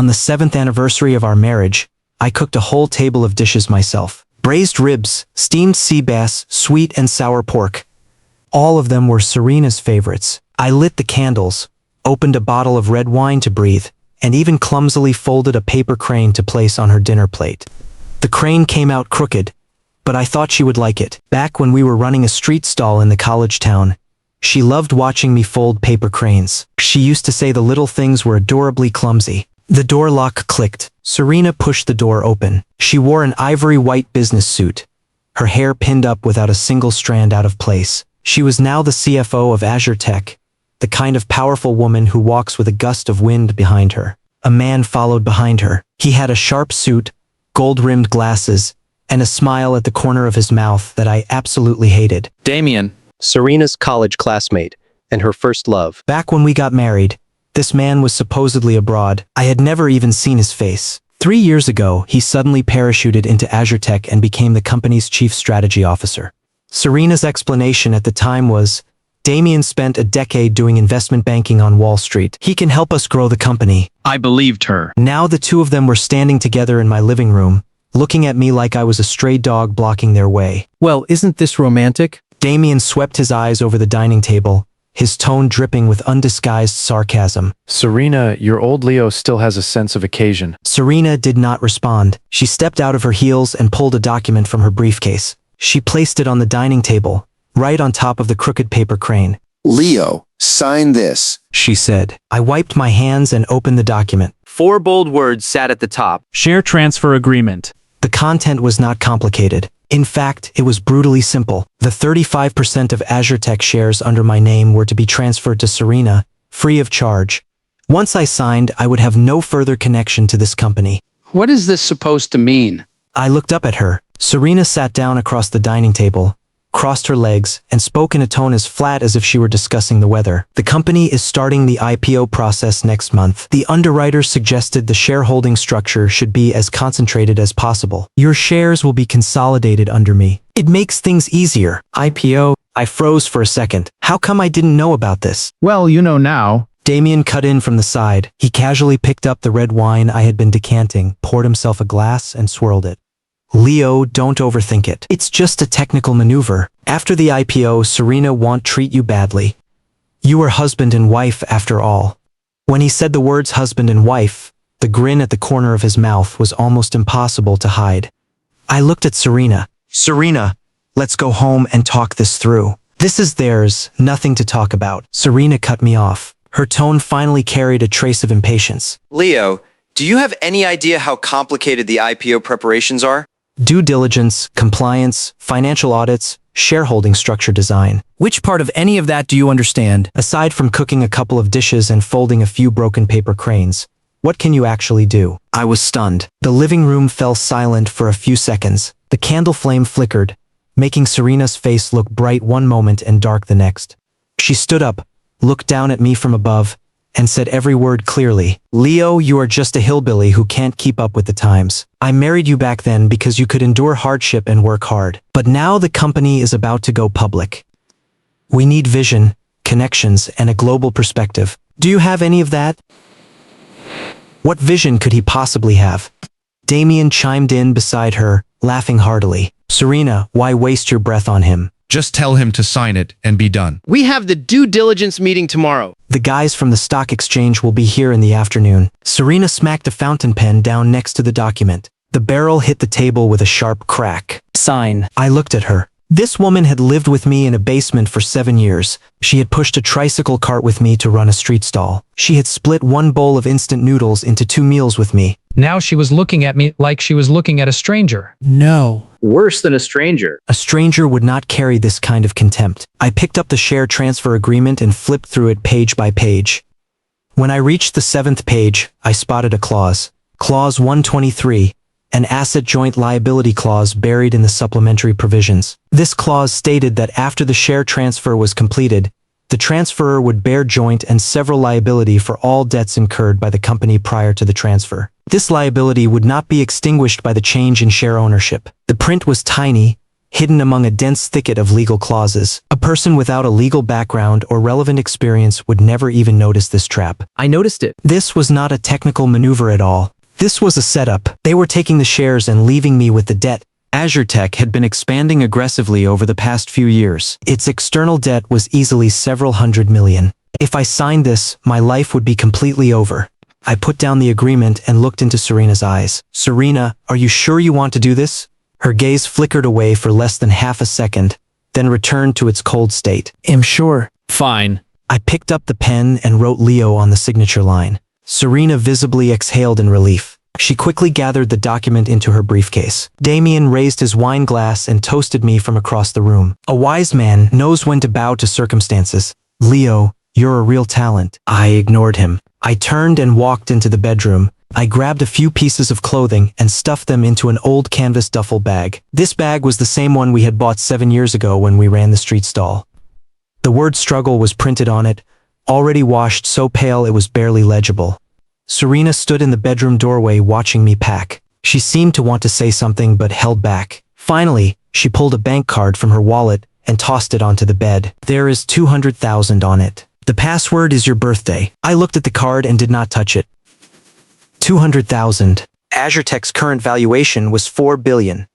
On the 7th anniversary of our marriage, I cooked a whole table of dishes myself. Braised ribs, steamed sea bass, sweet and sour pork. All of them were Serena's favorites. I lit the candles, opened a bottle of red wine to breathe, and even clumsily folded a paper crane to place on her dinner plate. The crane came out crooked, but I thought she would like it. Back when we were running a street stall in the college town, she loved watching me fold paper cranes. She used to say the little things were adorably clumsy. The door lock clicked. Serena pushed the door open. She wore an ivory white business suit, her hair pinned up without a single strand out of place. She was now the CFO of AzureTech, the kind of powerful woman who walks with a gust of wind behind her. A man followed behind her. He had a sharp suit, gold-rimmed glasses, and a smile at the corner of his mouth that I absolutely hated. Damian, Serena's college classmate, and her first love. Back when we got married, this man was supposedly abroad. I had never even seen his face. 3 years ago, he suddenly parachuted into AzureTech and became the company's chief strategy officer. Serena's explanation at the time was, Damian spent a decade doing investment banking on Wall Street. He can help us grow the company. I believed her. Now the two of them were standing together in my living room, looking at me like I was a stray dog blocking their way. Well, isn't this romantic? Damian swept his eyes over the dining table, his tone dripping with undisguised sarcasm. Serena, your old Leo still has a sense of occasion. Serena did not respond. She stepped out of her heels and pulled a document from her briefcase. She placed it on the dining table, right on top of the crooked paper crane. Leo, sign this, she said. I wiped my hands and opened the document. 4 bold words sat at the top. Share transfer agreement. The content was not complicated. In fact, it was brutally simple. The 35% of AzureTech shares under my name were to be transferred to Serena, free of charge. Once I signed, I would have no further connection to this company. What is this supposed to mean? I looked up at her. Serena sat down across the dining table, crossed her legs, and spoke in a tone as flat as if she were discussing the weather. The company is starting the IPO process next month. The underwriters suggested the shareholding structure should be as concentrated as possible. Your shares will be consolidated under me. It makes things easier. IPO? I froze for a second. How come I didn't know about this? Well, you know now. Damian cut in from the side. He casually picked up the red wine I had been decanting, poured himself a glass, and swirled it. Leo, don't overthink it. It's just a technical maneuver. After the IPO, Serena won't treat you badly. You are husband and wife after all. When he said the words husband and wife, the grin at the corner of his mouth was almost impossible to hide. I looked at Serena. Serena, let's go home and talk this through. This is theirs, nothing to talk about. Serena cut me off. Her tone finally carried a trace of impatience. Leo, do you have any idea how complicated the IPO preparations are? Due diligence, compliance, financial audits, shareholding structure design. Which part of any of that do you understand? Aside from cooking a couple of dishes and folding a few broken paper cranes, what can you actually do? I was stunned. The living room fell silent for a few seconds. The candle flame flickered, making Serena's face look bright one moment and dark the next. She stood up, looked down at me from above, and said every word clearly. Leo, you are just a hillbilly who can't keep up with the times. I married you back then because you could endure hardship and work hard. But now the company is about to go public. We need vision, connections, and a global perspective. Do you have any of that? What vision could he possibly have? Damian chimed in beside her, laughing heartily. Serena, why waste your breath on him? Just tell him to sign it and be done. We have the due diligence meeting tomorrow. The guys from the stock exchange will be here in the afternoon. Serena smacked a fountain pen down next to the document. The barrel hit the table with a sharp crack. Sign. I looked at her. This woman had lived with me in a basement for 7 years. She had pushed a tricycle cart with me to run a street stall. She had split one bowl of instant noodles into 2 meals with me. Now she was looking at me like she was looking at a stranger. No. Worse than a stranger. A stranger would not carry this kind of contempt. I picked up the share transfer agreement and flipped through it page by page. When I reached the 7th page, I spotted a clause. Clause 123. An asset joint liability clause buried in the supplementary provisions. This clause stated that after the share transfer was completed, the transferor would bear joint and several liability for all debts incurred by the company prior to the transfer. This liability would not be extinguished by the change in share ownership. The print was tiny, hidden among a dense thicket of legal clauses. A person without a legal background or relevant experience would never even notice this trap. I noticed it. This was not a technical maneuver at all. This was a setup. They were taking the shares and leaving me with the debt. AzureTech had been expanding aggressively over the past few years. Its external debt was easily several hundred million. If I signed this, my life would be completely over. I put down the agreement and looked into Serena's eyes. Serena, are you sure you want to do this? Her gaze flickered away for less than half a second, then returned to its cold state. I'm sure. Fine. I picked up the pen and wrote Leo on the signature line. Serena visibly exhaled in relief. She quickly gathered the document into her briefcase. Damian raised his wine glass and toasted me from across the room. A wise man knows when to bow to circumstances. Leo, you're a real talent. I ignored him. I turned and walked into the bedroom. I grabbed a few pieces of clothing and stuffed them into an old canvas duffel bag. This bag was the same one we had bought 7 years ago when we ran the street stall. The word struggle was printed on it, already washed so pale it was barely legible. Serena stood in the bedroom doorway watching me pack. She seemed to want to say something but held back. Finally, she pulled a bank card from her wallet and tossed it onto the bed. There is 200,000 on it. The password is your birthday. I looked at the card and did not touch it. 200,000. AzureTech's current valuation was 4 billion.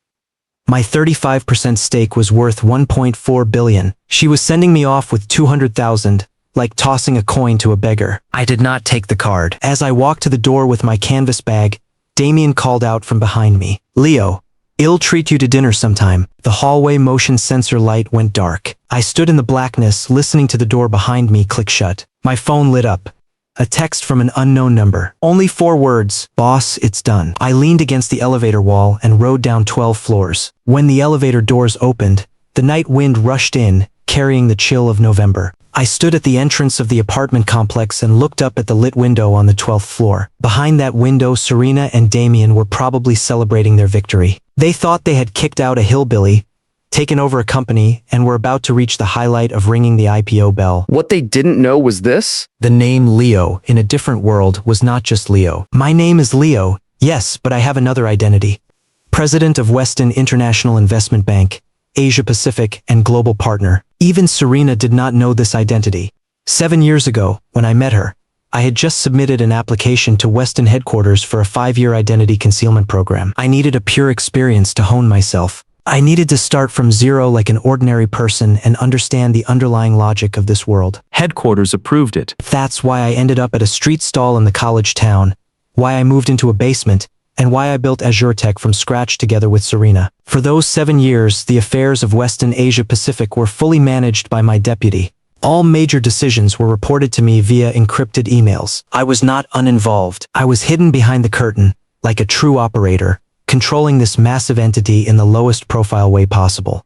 My 35% stake was worth 1.4 billion. She was sending me off with 200,000, like tossing a coin to a beggar. I did not take the card. As I walked to the door with my canvas bag, Damian called out from behind me. Leo, I'll treat you to dinner sometime. The hallway motion sensor light went dark. I stood in the blackness, listening to the door behind me click shut. My phone lit up. A text from an unknown number. Only 4 words. Boss, it's done. I leaned against the elevator wall and rode down 12 floors. When the elevator doors opened, the night wind rushed in, carrying the chill of November. I stood at the entrance of the apartment complex and looked up at the lit window on the 12th floor. Behind that window, Serena and Damian were probably celebrating their victory. They thought they had kicked out a hillbilly, taken over a company, and were about to reach the highlight of ringing the IPO bell. What they didn't know was this? The name Leo in a different world was not just Leo. My name is Leo, yes, but I have another identity. President of Weston International Investment Bank, Asia Pacific, and global partner. Even Serena did not know this identity. 7 years ago, when I met her, I had just submitted an application to Weston headquarters for a 5-year identity concealment program. I needed a pure experience to hone myself. I needed to start from zero like an ordinary person and understand the underlying logic of this world. Headquarters approved it. That's why I ended up at a street stall in the college town, why I moved into a basement, and why I built AzureTech from scratch together with Serena. For those 7 years, the affairs of Weston Asia Pacific were fully managed by my deputy. All major decisions were reported to me via encrypted emails. I was not uninvolved. I was hidden behind the curtain, like a true operator, controlling this massive entity in the lowest profile way possible.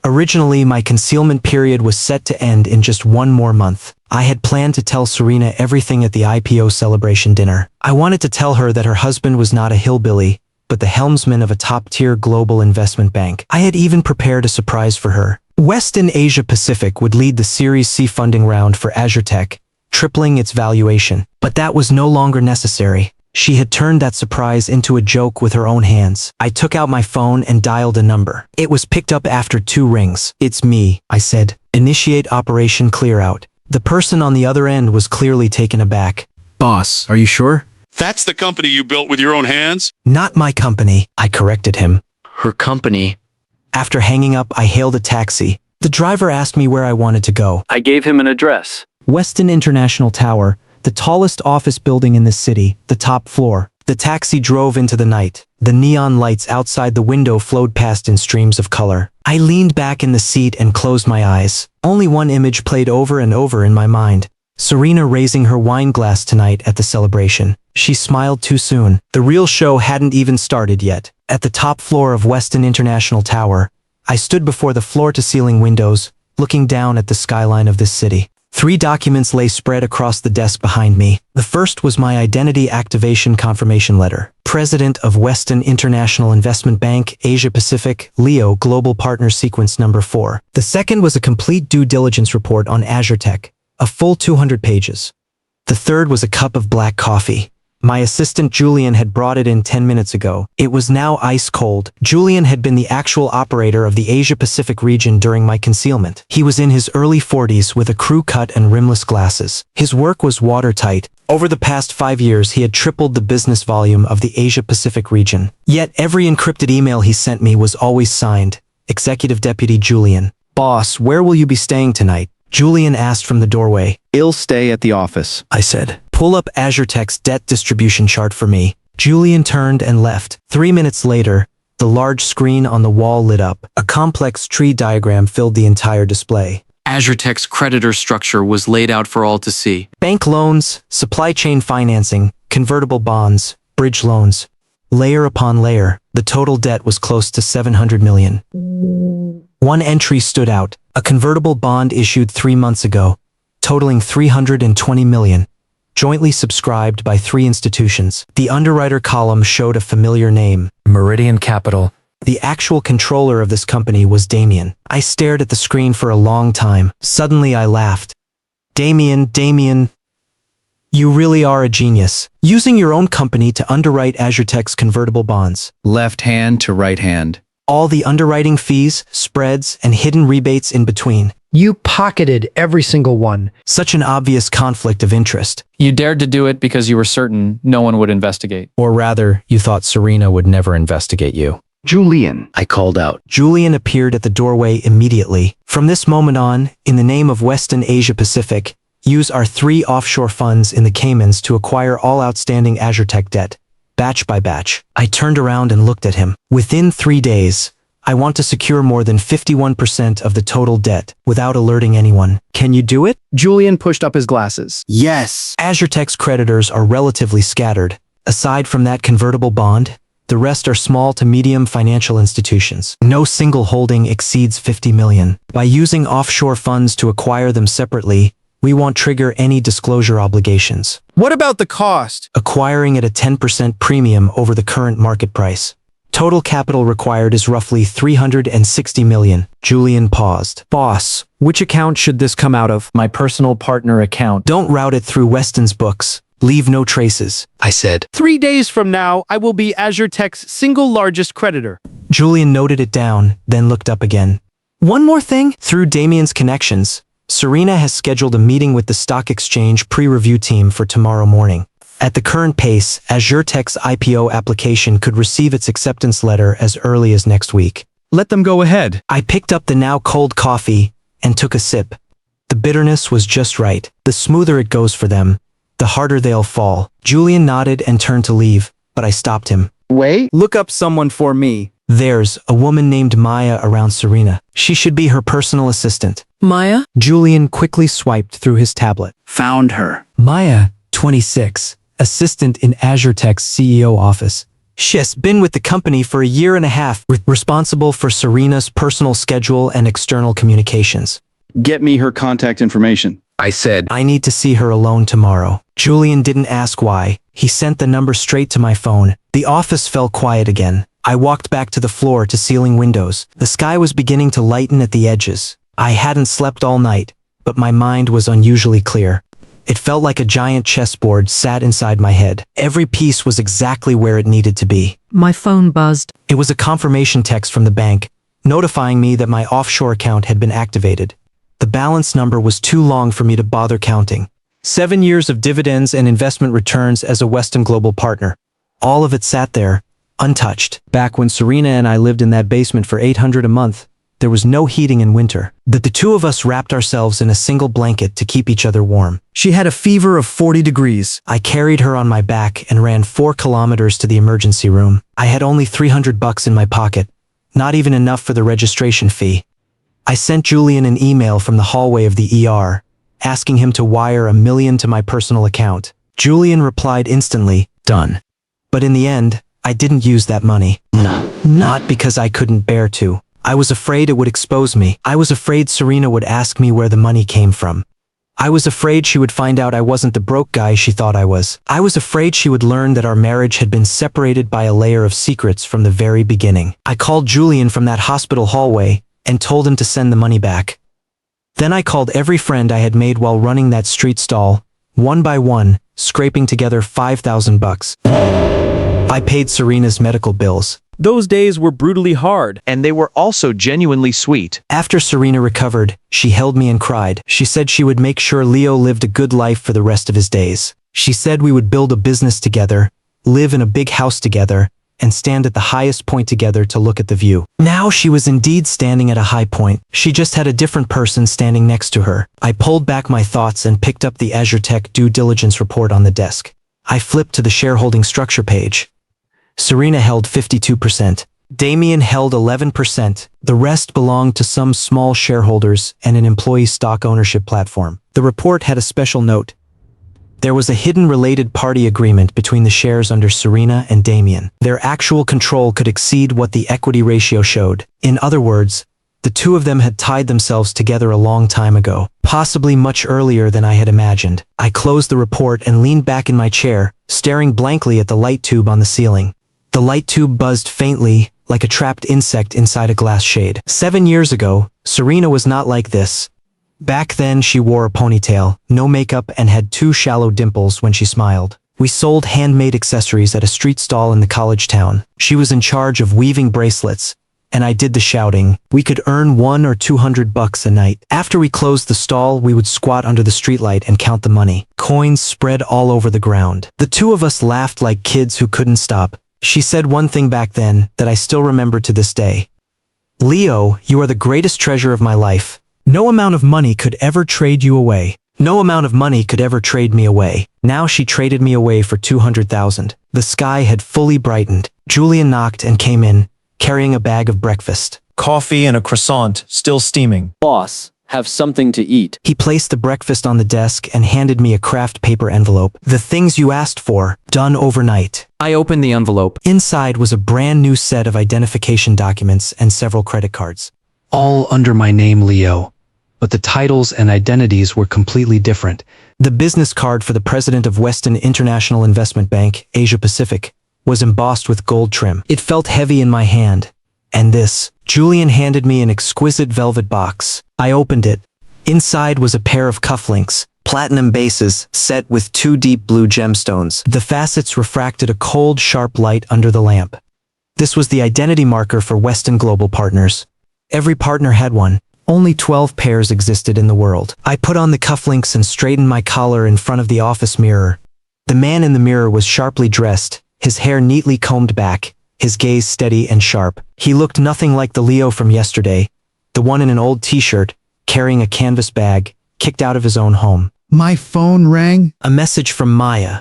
Originally, my concealment period was set to end in just 1 more month. I had planned to tell Serena everything at the IPO celebration dinner. I wanted to tell her that her husband was not a hillbilly, but the helmsman of a top-tier global investment bank. I had even prepared a surprise for her. Weston Asia Pacific would lead the Series C funding round for AzureTech, tripling its valuation. But that was no longer necessary. She had turned that surprise into a joke with her own hands. I took out my phone and dialed a number. It was picked up after 2 rings. It's me, I said. Initiate Operation Clearout. The person on the other end was clearly taken aback. Boss, are you sure? That's the company you built with your own hands? Not my company, I corrected him. Her company. After hanging up, I hailed a taxi. The driver asked me where I wanted to go. I gave him an address. Weston International Tower, the tallest office building in the city, the top floor. The taxi drove into the night. The neon lights outside the window flowed past in streams of color. I leaned back in the seat and closed my eyes. Only one image played over and over in my mind. Serena raising her wine glass tonight at the celebration. She smiled too soon. The real show hadn't even started yet. At the top floor of Weston International Tower, I stood before the floor-to-ceiling windows, looking down at the skyline of this city. 3 documents lay spread across the desk behind me. The first was my identity activation confirmation letter. President of Weston International Investment Bank, Asia Pacific, Leo, Global Partner Sequence Number 4. The second was a complete due diligence report on AzureTech, a full 200 pages. The third was a cup of black coffee, My assistant Julian had brought it in 10 minutes ago. It was now ice cold. Julian had been the actual operator of the Asia-Pacific region during my concealment. He was in his early 40s with a crew cut and rimless glasses. His work was watertight. Over the past 5 years, he had tripled the business volume of the Asia-Pacific region. Yet every encrypted email he sent me was always signed, Executive Deputy Julian. Boss, where will you be staying tonight? Julian asked from the doorway. I'll stay at the office. I said. Pull up AzureTech's debt distribution chart for me. Julian turned and left. 3 minutes later, the large screen on the wall lit up. A complex tree diagram filled the entire display. AzureTech's creditor structure was laid out for all to see. Bank loans, supply chain financing, convertible bonds, bridge loans. Layer upon layer, the total debt was close to 700 million. One entry stood out, a convertible bond issued 3 months ago, totaling 320 million, jointly subscribed by 3 institutions. The underwriter column showed a familiar name, Meridian Capital. The actual controller of this company was Damian. I stared at the screen for a long time. Suddenly I laughed. Damian, you really are a genius. Using your own company to underwrite AzureTech's convertible bonds. Left hand to right hand. All the underwriting fees, spreads, and hidden rebates in between. You pocketed every single one. Such an obvious conflict of interest. You dared to do it because you were certain no one would investigate. Or rather, you thought Serena would never investigate you. Julian, I called out. Julian appeared at the doorway immediately. From this moment on, in the name of Weston Asia Pacific, use our 3 offshore funds in the Caymans to acquire all outstanding AzureTech debt, batch by batch. I turned around and looked at him. Within 3 days, I want to secure more than 51% of the total debt without alerting anyone. Can you do it? Julian pushed up his glasses. Yes. AzureTech's creditors are relatively scattered. Aside from that convertible bond, the rest are small to medium financial institutions. No single holding exceeds 50 million. By using offshore funds to acquire them separately, we won't trigger any disclosure obligations. What about the cost? Acquiring at a 10% premium over the current market price. Total capital required is roughly 360 million. Julian paused. Boss, which account should this come out of? My personal partner account. Don't route it through Weston's books. Leave no traces. I said. 3 days from now, I will be AzureTech's single largest creditor. Julian noted it down, then looked up again. One more thing. Through Damian's connections, Serena has scheduled a meeting with the stock exchange pre-review team for tomorrow morning. At the current pace, AzureTech's IPO application could receive its acceptance letter as early as next week. Let them go ahead. I picked up the now cold coffee and took a sip. The bitterness was just right. The smoother it goes for them, the harder they'll fall. Julian nodded and turned to leave, but I stopped him. Wait. Look up someone for me. There's a woman named Maya around Serena. She should be her personal assistant. Maya? Julian quickly swiped through his tablet. Found her. Maya, 26, assistant in AzureTech's CEO office. She's been with the company for a year and a half, responsible for Serena's personal schedule and external communications. Get me her contact information. I said. I need to see her alone tomorrow. Julian didn't ask why. He sent the number straight to my phone. The office fell quiet again. I walked back to the floor to ceiling windows. The sky was beginning to lighten at the edges. I hadn't slept all night, but my mind was unusually clear. It felt like a giant chessboard sat inside my head. Every piece was exactly where it needed to be. My phone buzzed. It was a confirmation text from the bank, notifying me that my offshore account had been activated. The balance number was too long for me to bother counting. 7 years of dividends and investment returns as a Weston Global partner. All of it sat there, untouched. Back when Serena and I lived in that basement for $800 a month, there was no heating in winter. The two of us wrapped ourselves in a single blanket to keep each other warm. She had a fever of 40 degrees. I carried her on my back and ran 4 kilometers to the emergency room. I had only $300 in my pocket, not even enough for the registration fee. I sent Julian an email from the hallway of the ER, asking him to wire $1 million to my personal account. Julian replied instantly, done. But in the end, I didn't use that money. Not because I couldn't bear to. I was afraid it would expose me. I was afraid Serena would ask me where the money came from. I was afraid she would find out I wasn't the broke guy she thought I was. I was afraid she would learn that our marriage had been separated by a layer of secrets from the very beginning. I called Julian from that hospital hallway and told him to send the money back. Then I called every friend I had made while running that street stall, one by one, scraping together $5,000. I paid Serena's medical bills. Those days were brutally hard. And they were also genuinely sweet. After Serena recovered, she held me and cried. She said she would make sure Leo lived a good life for the rest of his days. She said we would build a business together, live in a big house together, and stand at the highest point together to look at the view. Now she was indeed standing at a high point. She just had a different person standing next to her. I pulled back my thoughts and picked up the AzureTech due diligence report on the desk. I flipped to the shareholding structure page. Serena held 52%. Damian held 11%. The rest belonged to some small shareholders and an employee stock ownership platform. The report had a special note. There was a hidden related party agreement between the shares under Serena and Damian. Their actual control could exceed what the equity ratio showed. In other words, the two of them had tied themselves together a long time ago, possibly much earlier than I had imagined. I closed the report and leaned back in my chair, staring blankly at the light tube on the ceiling. The light tube buzzed faintly, like a trapped insect inside a glass shade. 7 years ago, Serena was not like this. Back then, she wore a ponytail, no makeup, and had 2 shallow dimples when she smiled. We sold handmade accessories at a street stall in the college town. She was in charge of weaving bracelets, and I did the shouting. We could earn $100 or $200 a night. After we closed the stall, we would squat under the streetlight and count the money. Coins spread all over the ground. The two of us laughed like kids who couldn't stop. She said one thing back then that I still remember to this day. "Leo, you are the greatest treasure of my life. No amount of money could ever trade you away. No amount of money could ever trade me away." Now she traded me away for $200,000. The sky had fully brightened. Julian knocked and came in, carrying a bag of breakfast. Coffee and a croissant, still steaming. Boss, have something to eat. He placed the breakfast on the desk and handed me a craft paper envelope. "The things you asked for, done overnight." I opened the envelope. Inside was a brand new set of identification documents and several credit cards. All under my name, Leo. But the titles and identities were completely different. The business card for the President of Weston International Investment Bank, Asia Pacific, was embossed with gold trim. It felt heavy in my hand. And this, Julian handed me an exquisite velvet box. I opened it. Inside was a pair of cufflinks, platinum bases set with 2 deep blue gemstones. The facets refracted a cold, sharp light under the lamp. This was the identity marker for Weston Global Partners. Every partner had one. Only 12 pairs existed in the world. I put on the cufflinks and straightened my collar in front of the office mirror. The man in the mirror was sharply dressed, his hair neatly combed back, his gaze steady and sharp. He looked nothing like the Leo from yesterday, the one in an old t-shirt, carrying a canvas bag, kicked out of his own home. My phone rang. A message from Maya.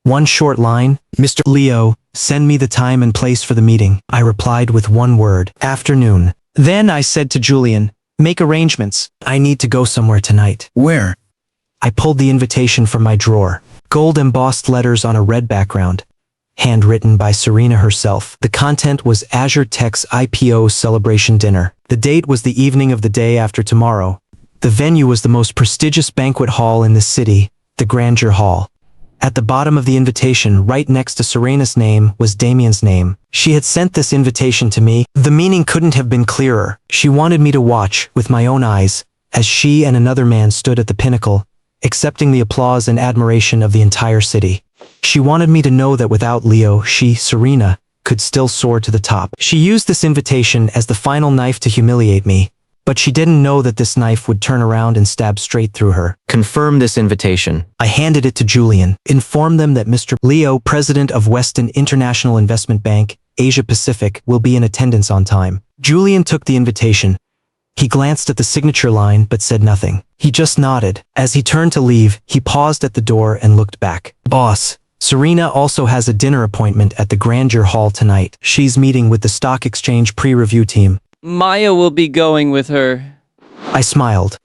One short line, "Mr. Leo, send me the time and place for the meeting." I replied with one word, "Afternoon." Then I said to Julian, "Make arrangements. I need to go somewhere tonight." Where? I pulled the invitation from my drawer. Gold embossed letters on a red background. Handwritten by Serena herself. The content was AzureTech's IPO celebration dinner. The date was the evening of the day after tomorrow. The venue was the most prestigious banquet hall in the city, the Grandeur Hall. At the bottom of the invitation, right next to Serena's name, was Damian's name. She had sent this invitation to me. The meaning couldn't have been clearer. She wanted me to watch, with my own eyes, as she and another man stood at the pinnacle, accepting the applause and admiration of the entire city. She wanted me to know that without Leo, she, Serena, could still soar to the top. She used this invitation as the final knife to humiliate me, but she didn't know that this knife would turn around and stab straight through her. Confirm this invitation. I handed it to Julian. Inform them that Mr. Leo, President of Weston International Investment Bank, Asia Pacific, will be in attendance on time. Julian took the invitation. He glanced at the signature line but said nothing. He just nodded. As he turned to leave, he paused at the door and looked back. "Boss, Serena also has a dinner appointment at the Grandeur Hall tonight. She's meeting with the stock exchange pre-review team." Maya will be going with her. I smiled.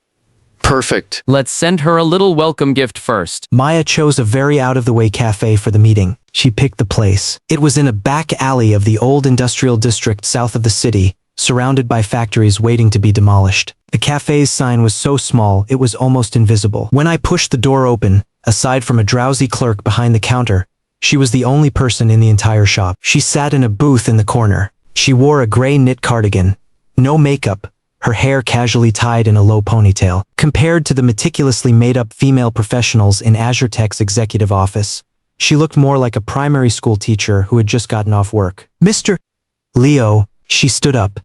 Perfect. Let's send her a little welcome gift first. Maya chose a very out-of-the-way cafe for the meeting. She picked the place. It was in a back alley of the old industrial district south of the city, surrounded by factories waiting to be demolished. The cafe's sign was so small it was almost invisible. When I pushed the door open, aside from a drowsy clerk behind the counter, she was the only person in the entire shop. She sat in a booth in the corner. She wore a gray knit cardigan. No makeup, her hair casually tied in a low ponytail. Compared to the meticulously made-up female professionals in AzureTech's executive office, she looked more like a primary school teacher who had just gotten off work. Mr. Leo, she stood up.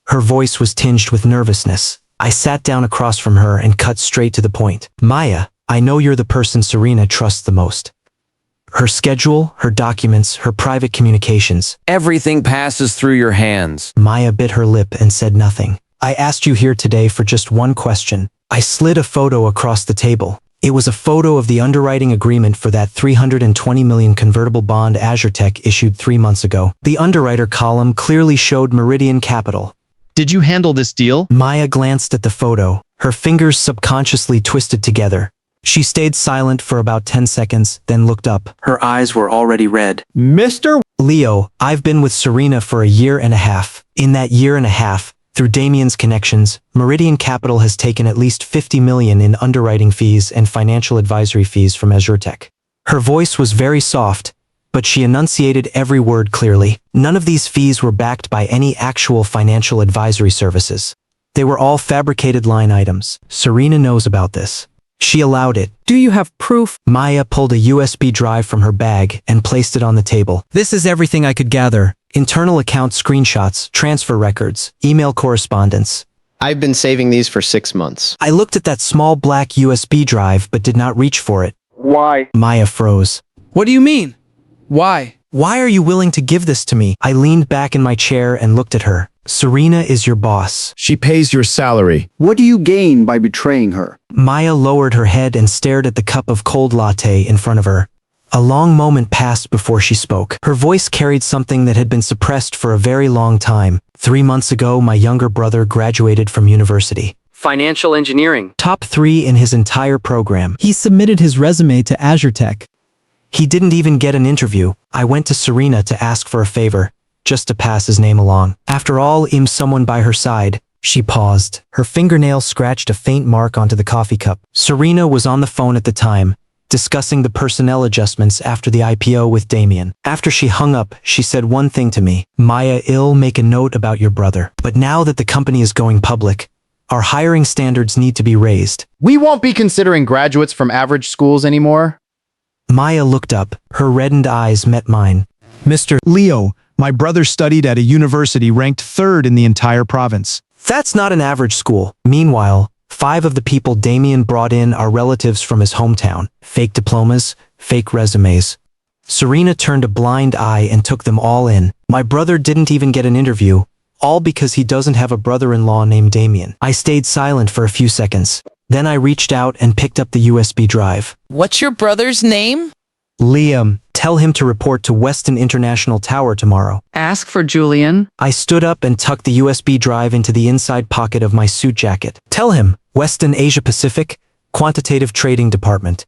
Her voice was tinged with nervousness. I sat down across from her and cut straight to the point. Maya, I know you're the person Serena trusts the most. Her schedule, her documents, her private communications. Everything passes through your hands. Maya bit her lip and said nothing. I asked you here today for just one question. I slid a photo across the table. It was a photo of the underwriting agreement for that $320 million convertible bond AzureTech issued 3 months ago. The underwriter column clearly showed Meridian Capital. Did you handle this deal? Maya glanced at the photo, her fingers subconsciously twisted together. She stayed silent for about 10 seconds, then looked up. Her eyes were already red. Mr. Leo, I've been with Serena for a year and a half. In that year and a half, through Damian's connections, Meridian Capital has taken at least $50 million in underwriting fees and financial advisory fees from AzureTech. Her voice was very soft, but she enunciated every word clearly. None of these fees were backed by any actual financial advisory services. They were all fabricated line items. Serena knows about this. She allowed it. Do you have proof? Maya pulled a USB drive from her bag and placed it on the table. This is everything I could gather. Internal account screenshots, transfer records, email correspondence. I've been saving these for 6 months. I looked at that small black USB drive but did not reach for it. Why? Maya froze. What do you mean? Why? Why are you willing to give this to me? I leaned back in my chair and looked at her. Serena is your boss. She pays your salary. What do you gain by betraying her? Maya lowered her head and stared at the cup of cold latte in front of her. A long moment passed before she spoke. Her voice carried something that had been suppressed for a very long time. 3 months ago, my younger brother graduated from university. Financial engineering. Top 3 in his entire program. He submitted his resume to AzureTech. He didn't even get an interview. I went to Serena to ask for a favor, just to pass his name along. After all, I'm someone by her side. She paused. Her fingernail scratched a faint mark onto the coffee cup. Serena was on the phone at the time, discussing the personnel adjustments after the IPO with Damian. After she hung up, she said one thing to me. Maya, I'll make a note about your brother. But now that the company is going public, our hiring standards need to be raised. We won't be considering graduates from average schools anymore. Maya looked up. Her reddened eyes met mine. Mr. Leo, my brother studied at a university ranked 3rd in the entire province. That's not an average school. Meanwhile, 5 of the people Damian brought in are relatives from his hometown. Fake diplomas, fake resumes. Serena turned a blind eye and took them all in. My brother didn't even get an interview, all because he doesn't have a brother-in-law named Damian. I stayed silent for a few seconds. Then I reached out and picked up the USB drive. What's your brother's name? Liam, tell him to report to Weston International Tower tomorrow. Ask for Julian. I stood up and tucked the USB drive into the inside pocket of my suit jacket. Tell him, Weston Asia Pacific, Quantitative Trading Department.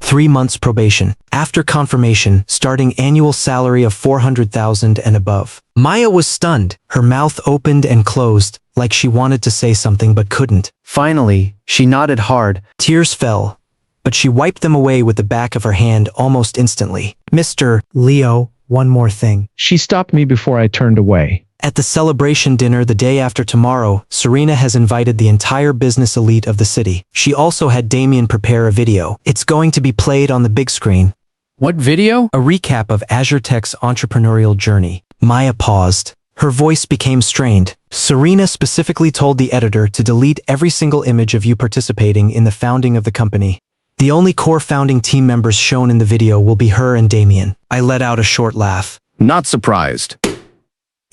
3 months probation. After confirmation, starting annual salary of $400,000 and above. Maya was stunned. Her mouth opened and closed, like she wanted to say something but couldn't. Finally, she nodded hard. Tears fell, but she wiped them away with the back of her hand almost instantly. Mr. Leo, one more thing. She stopped me before I turned away. At the celebration dinner the day after tomorrow, Serena has invited the entire business elite of the city. She also had Damian prepare a video. It's going to be played on the big screen. What video? A recap of AzureTech's entrepreneurial journey. Maya paused. Her voice became strained. Serena specifically told the editor to delete every single image of you participating in the founding of the company. The only core founding team members shown in the video will be her and Damian. I let out a short laugh. Not surprised.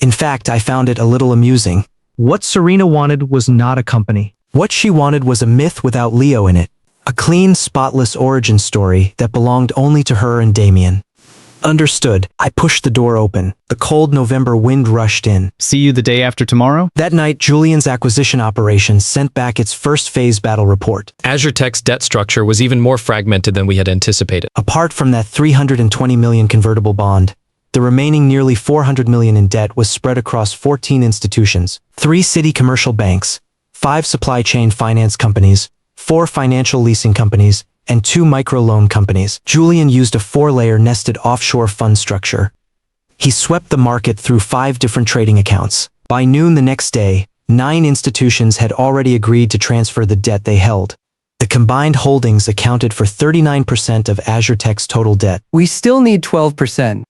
In fact, I found it a little amusing. What Serena wanted was not a company. What she wanted was a myth without Leo in it. A clean, spotless origin story that belonged only to her and Damian. Understood. I pushed the door open. The cold November wind rushed in. See you the day after tomorrow? That night, Julian's acquisition operation sent back its first phase battle report. AzureTech's debt structure was even more fragmented than we had anticipated. Apart from that $320 million convertible bond, the remaining nearly $400 million in debt was spread across 14 institutions, 3 city commercial banks, 5 supply chain finance companies, 4 financial leasing companies, and 2 microloan companies. Julian used a 4-layer nested offshore fund structure. He swept the market through 5 different trading accounts. By noon the next day, 9 institutions had already agreed to transfer the debt they held. The combined holdings accounted for 39% of AzureTech's total debt. We still need 12%.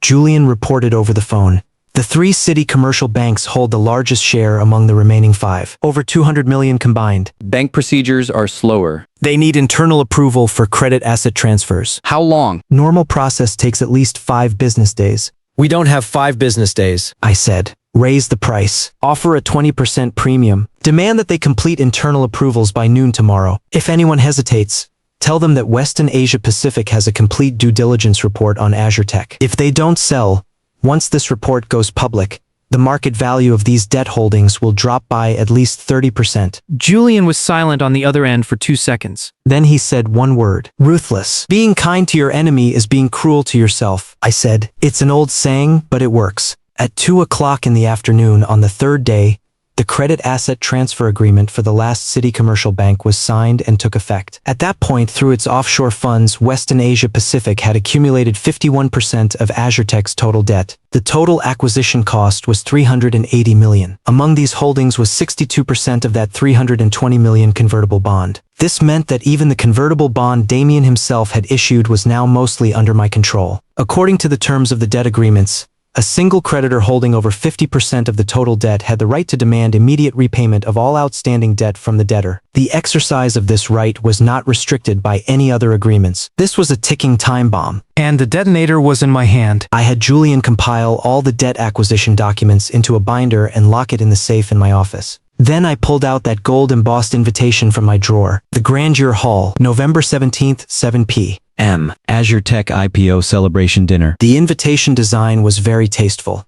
Julian reported over the phone. The 3 city commercial banks hold the largest share among the remaining 5, over 200 million combined. Bank procedures are slower. They need internal approval for credit asset transfers. How long? Normal process takes at least 5 business days. We don't have 5 business days. I said. Raise the price. Offer a 20% premium. Demand that they complete internal approvals by noon tomorrow. If anyone hesitates, tell them that Weston Asia Pacific has a complete due diligence report on AzureTech. If they don't sell, once this report goes public, the market value of these debt holdings will drop by at least 30%. Julian was silent on the other end for 2 seconds. Then he said one word. Ruthless. Being kind to your enemy is being cruel to yourself. I said, it's an old saying, but it works. At 2 o'clock in the afternoon on the 3rd day, the credit asset transfer agreement for the last city commercial bank was signed and took effect. At that point, through its offshore funds, Weston Asia Pacific had accumulated 51% of AzureTech's total debt. The total acquisition cost was $380 million. Among these holdings was 62% of that $320 million convertible bond. This meant that even the convertible bond Damian himself had issued was now mostly under my control. According to the terms of the debt agreements, a single creditor holding over 50% of the total debt had the right to demand immediate repayment of all outstanding debt from the debtor. The exercise of this right was not restricted by any other agreements. This was a ticking time bomb. And the detonator was in my hand. I had Julian compile all the debt acquisition documents into a binder and lock it in the safe in my office. Then I pulled out that gold-embossed invitation from my drawer. The Grandeur Hall, November 17th, 7 p.m. AzureTech IPO celebration dinner. The invitation design was very tasteful.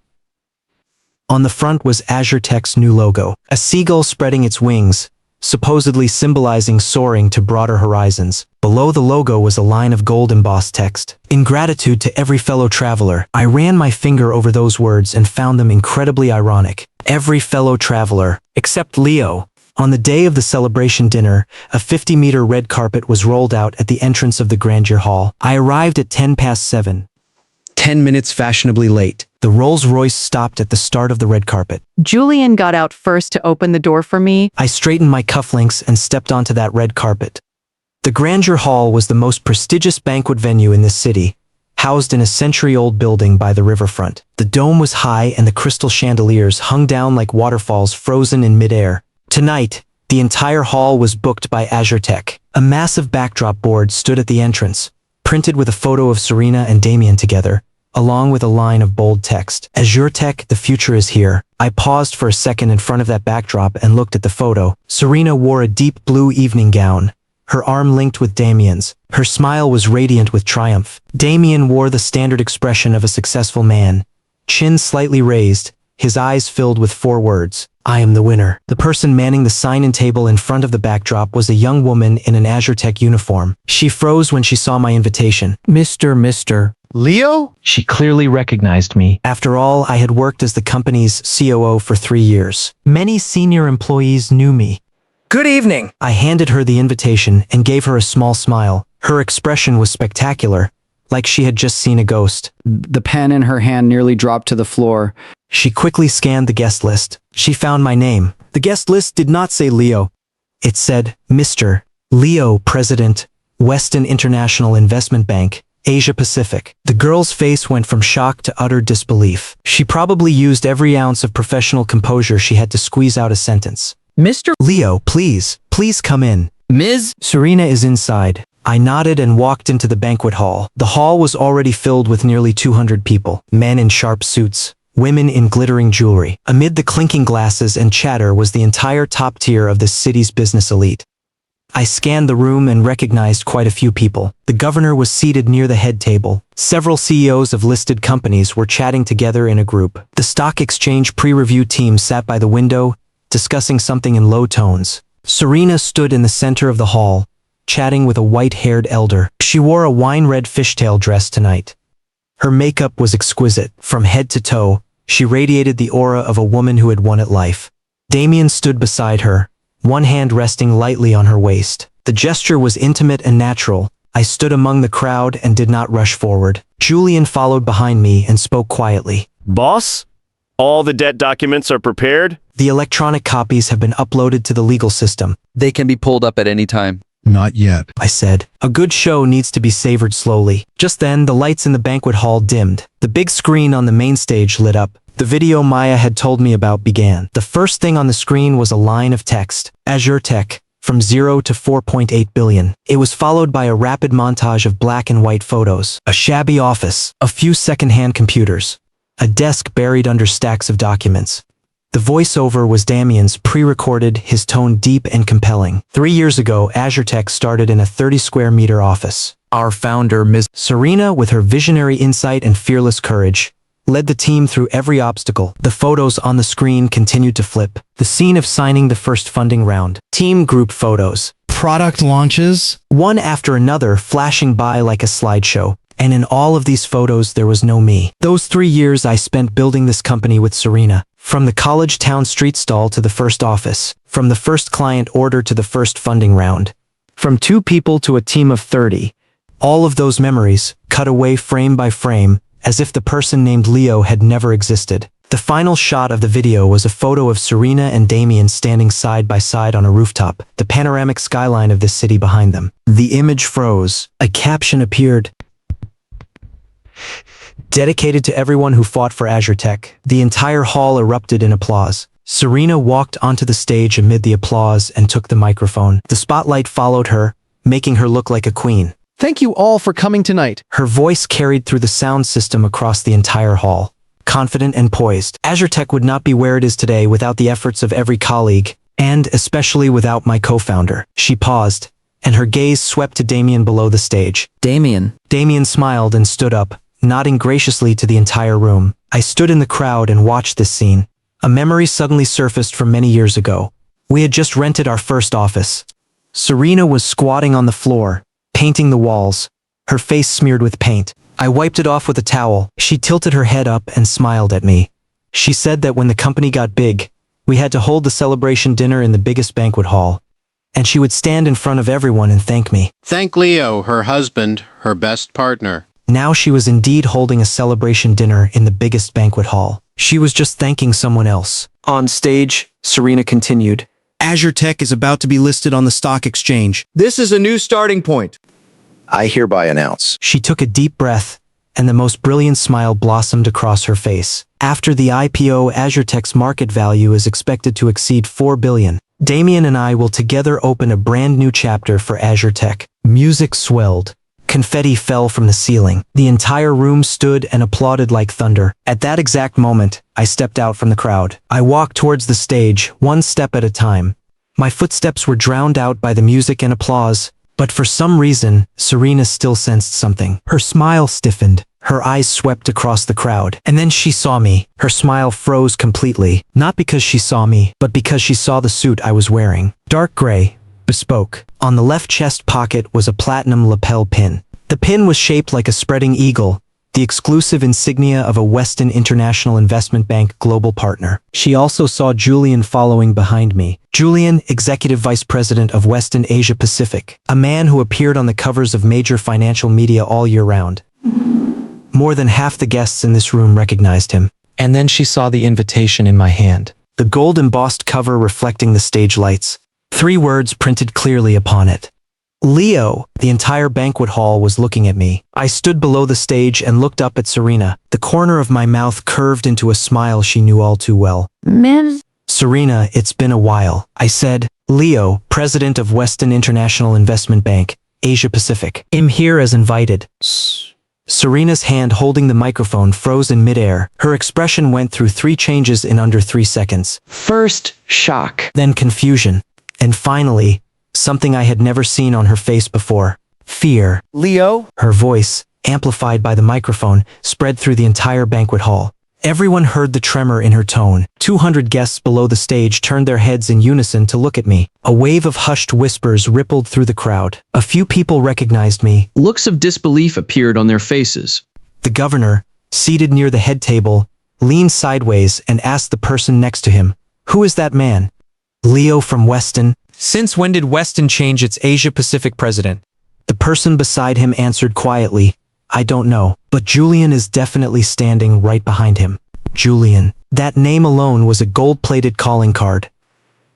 On the front was AzureTech's new logo, a seagull spreading its wings, supposedly symbolizing soaring to broader horizons. Below the logo was a line of gold-embossed text. In gratitude to every fellow traveler, I ran my finger over those words and found them incredibly ironic. Every fellow traveler, except Leo. On the day of the celebration dinner, a 50-meter red carpet was rolled out at the entrance of the Grandeur Hall. I arrived at 7:10. 10 minutes fashionably late. The Rolls-Royce stopped at the start of the red carpet. Julian got out first to open the door for me. I straightened my cufflinks and stepped onto that red carpet. The Grandeur Hall was the most prestigious banquet venue in this city, housed in a century-old building by the riverfront. The dome was high and the crystal chandeliers hung down like waterfalls frozen in midair. Tonight, the entire hall was booked by AzureTech. A massive backdrop board stood at the entrance, printed with a photo of Serena and Damian together, along with a line of bold text. AzureTech, the future is here. I paused for a second in front of that backdrop and looked at the photo. Serena wore a deep blue evening gown, her arm linked with Damian's. Her smile was radiant with triumph. Damian wore the standard expression of a successful man, chin slightly raised, his eyes filled with 4 words. I am the winner. The person manning the sign-in table in front of the backdrop was a young woman in an AzureTech uniform. She froze when she saw my invitation. Mr. Leo? She clearly recognized me. After all, I had worked as the company's COO for 3 years. Many senior employees knew me. Good evening. I handed her the invitation and gave her a small smile. Her expression was spectacular, like she had just seen a ghost. The pen in her hand nearly dropped to the floor. She quickly scanned the guest list. She found my name. The guest list did not say Leo. It said, Mr. Leo, President, Weston International Investment Bank, Asia Pacific. The girl's face went from shock to utter disbelief. She probably used every ounce of professional composure she had to squeeze out a sentence. Mr. Leo, please come in. Ms. Serena is inside. I nodded and walked into the banquet hall. The hall was already filled with nearly 200 people, men in sharp suits, women in glittering jewelry. Amid the clinking glasses and chatter was the entire top tier of the city's business elite. I scanned the room and recognized quite a few people. The governor was seated near the head table. Several CEOs of listed companies were chatting together in a group. The stock exchange pre-review team sat by the window, discussing something in low tones. Serena stood in the center of the hall, chatting with a white-haired elder. She wore a wine-red fishtail dress tonight. Her makeup was exquisite. From head to toe, she radiated the aura of a woman who had won at life. Damian stood beside her, one hand resting lightly on her waist. The gesture was intimate and natural. I stood among the crowd and did not rush forward. Julian followed behind me and spoke quietly. Boss? All the debt documents are prepared? The electronic copies have been uploaded to the legal system. They can be pulled up at any time. Not yet. I said. A good show needs to be savored slowly. Just then, the lights in the banquet hall dimmed. The big screen on the main stage lit up. The video Maya had told me about began. The first thing on the screen was a line of text. AzureTech, from 0 to 4.8 billion. It was followed by a rapid montage of black and white photos. A shabby office. A few second-hand computers. A desk buried under stacks of documents. The voiceover was Damian's, pre-recorded, his tone deep and compelling. 3 years ago, AzureTech started in a 30-square-meter office. Our founder, Ms. Serena, with her visionary insight and fearless courage, led the team through every obstacle. The photos on the screen continued to flip. The scene of signing the first funding round. Team group photos. Product launches. One after another flashing by like a slideshow. And in all of these photos, there was no me. Those 3 years I spent building this company with Serena. From the college town street stall to the first office. From the first client order to the first funding round. From 2 people to a team of 30. All of those memories, cut away frame by frame, as if the person named Leo had never existed. The final shot of the video was a photo of Serena and Damian standing side by side on a rooftop, the panoramic skyline of this city behind them. The image froze. A caption appeared. Dedicated to everyone who fought for AzureTech. The entire hall erupted in applause. Serena walked onto the stage amid the applause and took the microphone. The spotlight followed her, making her look like a queen. Thank you all for coming tonight. Her voice carried through the sound system across the entire hall, confident and poised. AzureTech would not be where it is today without the efforts of every colleague, and especially without my co-founder. She paused, and her gaze swept to Damian below the stage. Damian. Damian smiled and stood up, nodding graciously to the entire room. I stood in the crowd and watched this scene. A memory suddenly surfaced from many years ago. We had just rented our first office. Serena was squatting on the floor, painting the walls, her face smeared with paint. I wiped it off with a towel. She tilted her head up and smiled at me. She said that when the company got big, we had to hold the celebration dinner in the biggest banquet hall, and she would stand in front of everyone and thank me. Thank Leo, her husband, her best partner. Now she was indeed holding a celebration dinner in the biggest banquet hall. She was just thanking someone else. On stage, Serena continued. AzureTech is about to be listed on the stock exchange. This is a new starting point. I hereby announce. She took a deep breath, and the most brilliant smile blossomed across her face. After the IPO, AzureTech's market value is expected to exceed 4 billion. Damian and I will together open a brand new chapter for AzureTech. Music swelled. Confetti fell from the ceiling. The entire room stood and applauded like thunder. At that exact moment, I stepped out from the crowd. I walked towards the stage, one step at a time. My footsteps were drowned out by the music and applause, but for some reason, Serena still sensed something. Her smile stiffened. Her eyes swept across the crowd. And then she saw me. Her smile froze completely. Not because she saw me, but because she saw the suit I was wearing. Dark gray. Bespoke. On the left chest pocket was a platinum lapel pin. The pin was shaped like a spreading eagle, the exclusive insignia of a Weston International Investment Bank global partner. She also saw Julian following behind me. Julian, Executive Vice President of Weston Asia Pacific, a man who appeared on the covers of major financial media all year round. More than half the guests in this room recognized him. And then she saw the invitation in my hand. The gold embossed cover reflecting the stage lights. 3 words printed clearly upon it. Leo. The entire banquet hall was looking at me. I stood below the stage and looked up at Serena. The corner of my mouth curved into a smile she knew all too well. Ms. Serena, it's been a while. I said. Leo, President of Weston International Investment Bank, Asia Pacific. I'm here as invited. Serena's hand holding the microphone froze in midair. Her expression went through 3 changes in under 3 seconds. First, shock. Then confusion. And finally, something I had never seen on her face before. Fear. Leo? Her voice, amplified by the microphone, spread through the entire banquet hall. Everyone heard the tremor in her tone. 200 guests below the stage turned their heads in unison to look at me. A wave of hushed whispers rippled through the crowd. A few people recognized me. Looks of disbelief appeared on their faces. The governor, seated near the head table, leaned sideways and asked the person next to him, "Who is that man?" "Leo from Weston." "Since when did Weston change its Asia-Pacific president?" The person beside him answered quietly, "I don't know, but Julian is definitely standing right behind him." Julian. That name alone was a gold-plated calling card.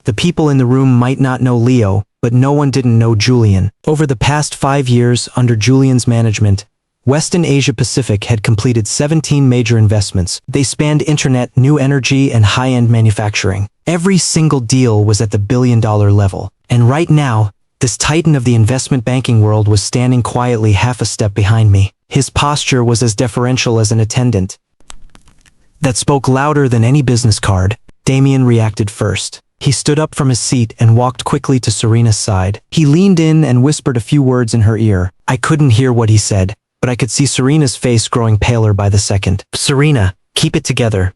The people in the room might not know Leo, but no one didn't know Julian. Over the past 5 years, under Julian's management, Weston Asia Pacific had completed 17 major investments. They spanned internet, new energy, and high-end manufacturing. Every single deal was at the billion-dollar level. And right now, this titan of the investment banking world was standing quietly half a step behind me. His posture was as deferential as an attendant. That spoke louder than any business card. Damian reacted first. He stood up from his seat and walked quickly to Serena's side. He leaned in and whispered a few words in her ear. I couldn't hear what he said, but I could see Serena's face growing paler by the second. Serena, keep it together,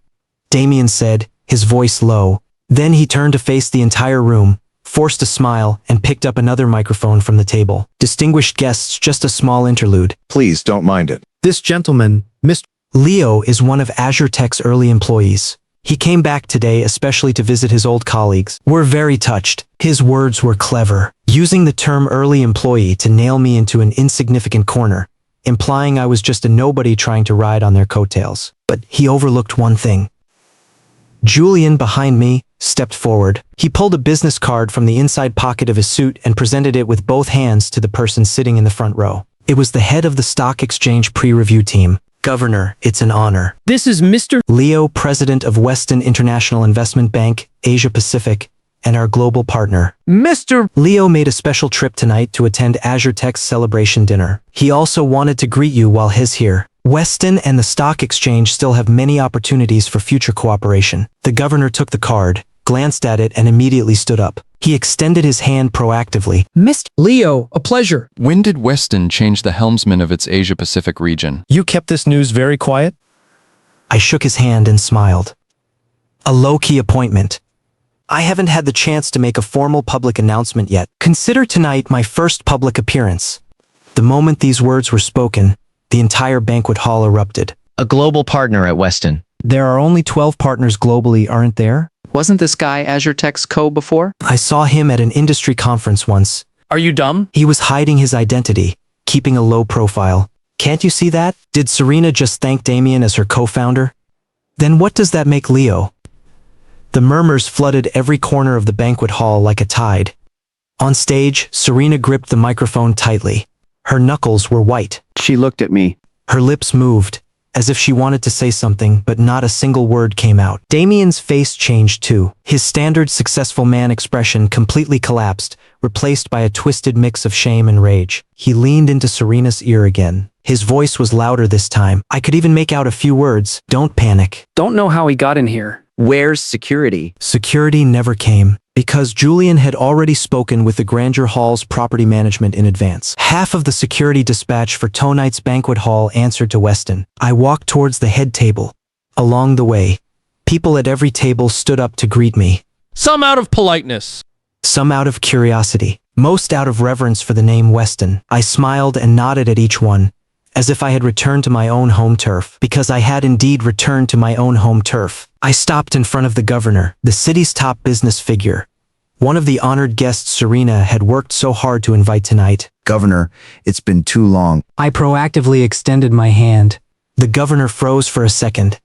Damian said, his voice low. Then he turned to face the entire room, forced a smile, and picked up another microphone from the table. Distinguished guests, just a small interlude. Please don't mind it. This gentleman, Mr. Leo is one of AzureTech's early employees. He came back today especially to visit his old colleagues. We're very touched. His words were clever, using the term early employee to nail me into an insignificant corner, implying I was just a nobody trying to ride on their coattails. But he overlooked one thing. Julian, behind me, stepped forward. He pulled a business card from the inside pocket of his suit and presented it with both hands to the person sitting in the front row. It was the head of the stock exchange pre-review team. Governor, it's an honor. This is Mr. Leo, President of Weston International Investment Bank, Asia Pacific, and our global partner. Mr. Leo made a special trip tonight to attend AzureTech's celebration dinner. He also wanted to greet you while he's here. Weston and the stock exchange still have many opportunities for future cooperation. The governor took the card, glanced at it, and immediately stood up. He extended his hand proactively. Mr. Leo, a pleasure. When did Weston change the helmsman of its Asia-Pacific region? You kept this news very quiet? I shook his hand and smiled. A low-key appointment. I haven't had the chance to make a formal public announcement yet. Consider tonight my first public appearance. The moment these words were spoken, the entire banquet hall erupted. A global partner at Weston. There are only 12 partners globally, aren't there? Wasn't this guy AzureTech's co before? I saw him at an industry conference once. Are you dumb? He was hiding his identity, keeping a low profile. Can't you see that? Did Serena just thank Damian as her co-founder? Then what does that make Leo? The murmurs flooded every corner of the banquet hall like a tide. On stage, Serena gripped the microphone tightly. Her knuckles were white. She looked at me. Her lips moved, as if she wanted to say something, but not a single word came out. Damian's face changed too. His standard successful man expression completely collapsed, replaced by a twisted mix of shame and rage. He leaned into Serena's ear again. His voice was louder this time. I could even make out a few words. Don't panic. Don't know how he got in here. Where's security? Security never came, because Julian had already spoken with the Grandeur Hall's property management in advance. Half of the security dispatch for tonight's banquet hall answered to Weston. I walked towards the head table. Along the way, people at every table stood up to greet me. Some out of politeness. Some out of curiosity. Most out of reverence for the name Weston. I smiled and nodded at each one, as if I had returned to my own home turf. Because I had indeed returned to my own home turf. I stopped in front of the governor, the city's top business figure. One of the honored guests Serena had worked so hard to invite tonight. Governor, it's been too long. I proactively extended my hand. The governor froze for a second,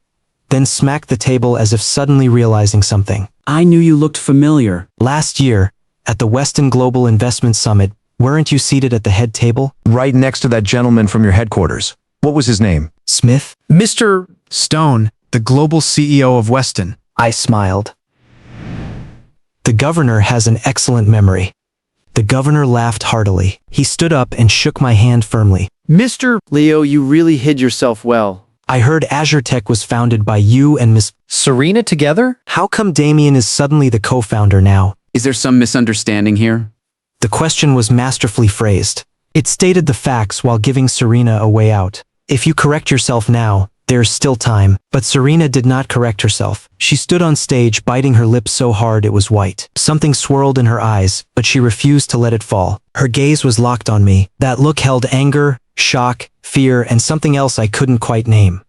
then smacked the table as if suddenly realizing something. I knew you looked familiar. Last year, at the Weston Global Investment Summit, weren't you seated at the head table? Right next to that gentleman from your headquarters. What was his name? Smith? Mr. Stone, the global CEO of Weston. I smiled. The governor has an excellent memory. The governor laughed heartily. He stood up and shook my hand firmly. Mr. Leo, you really hid yourself well. I heard AzureTech was founded by you and Miss Serena together? How come Damian is suddenly the co-founder now? Is there some misunderstanding here? The question was masterfully phrased. It stated the facts while giving Serena a way out. If you correct yourself now, there's still time. But Serena did not correct herself. She stood on stage, biting her lips so hard it was white. Something swirled in her eyes, but she refused to let it fall. Her gaze was locked on me. That look held anger, shock, fear, and something else I couldn't quite name.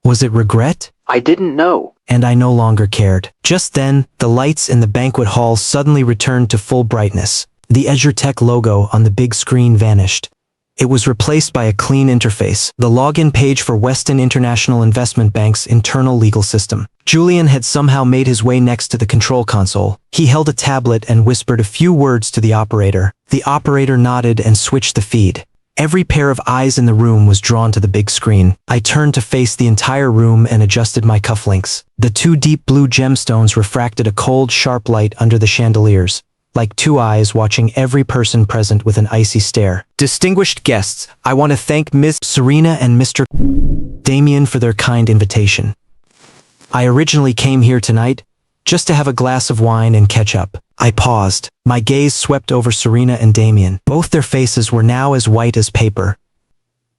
Was it regret? I didn't know. And I no longer cared. Just then, the lights in the banquet hall suddenly returned to full brightness. The AzureTech logo on the big screen vanished. It was replaced by a clean interface, the login page for Weston International Investment Bank's internal legal system. Julian had somehow made his way next to the control console. He held a tablet and whispered a few words to the operator. The operator nodded and switched the feed. Every pair of eyes in the room was drawn to the big screen. I turned to face the entire room and adjusted my cufflinks. The two deep blue gemstones refracted a cold, sharp light under the chandeliers, like two eyes watching every person present with an icy stare. Distinguished guests, I want to thank Ms. Serena and Mr. Damian for their kind invitation. I originally came here tonight just to have a glass of wine and catch up. I paused. My gaze swept over Serena and Damian. Both their faces were now as white as paper.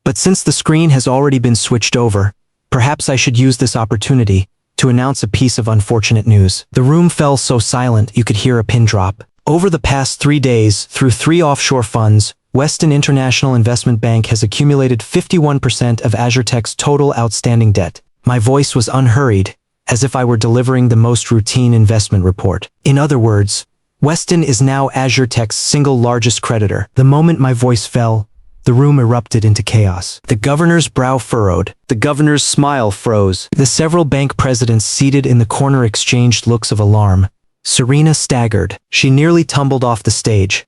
But since the screen has already been switched over, perhaps I should use this opportunity to announce a piece of unfortunate news. The room fell so silent you could hear a pin drop. Over the past 3 days, through 3 offshore funds, Weston International Investment Bank has accumulated 51% of AzureTech's total outstanding debt. My voice was unhurried, as if I were delivering the most routine investment report. In other words, Weston is now AzureTech's single largest creditor. The moment my voice fell, the room erupted into chaos. The governor's brow furrowed. The governor's smile froze. The several bank presidents seated in the corner exchanged looks of alarm. Serena staggered. She nearly tumbled off the stage.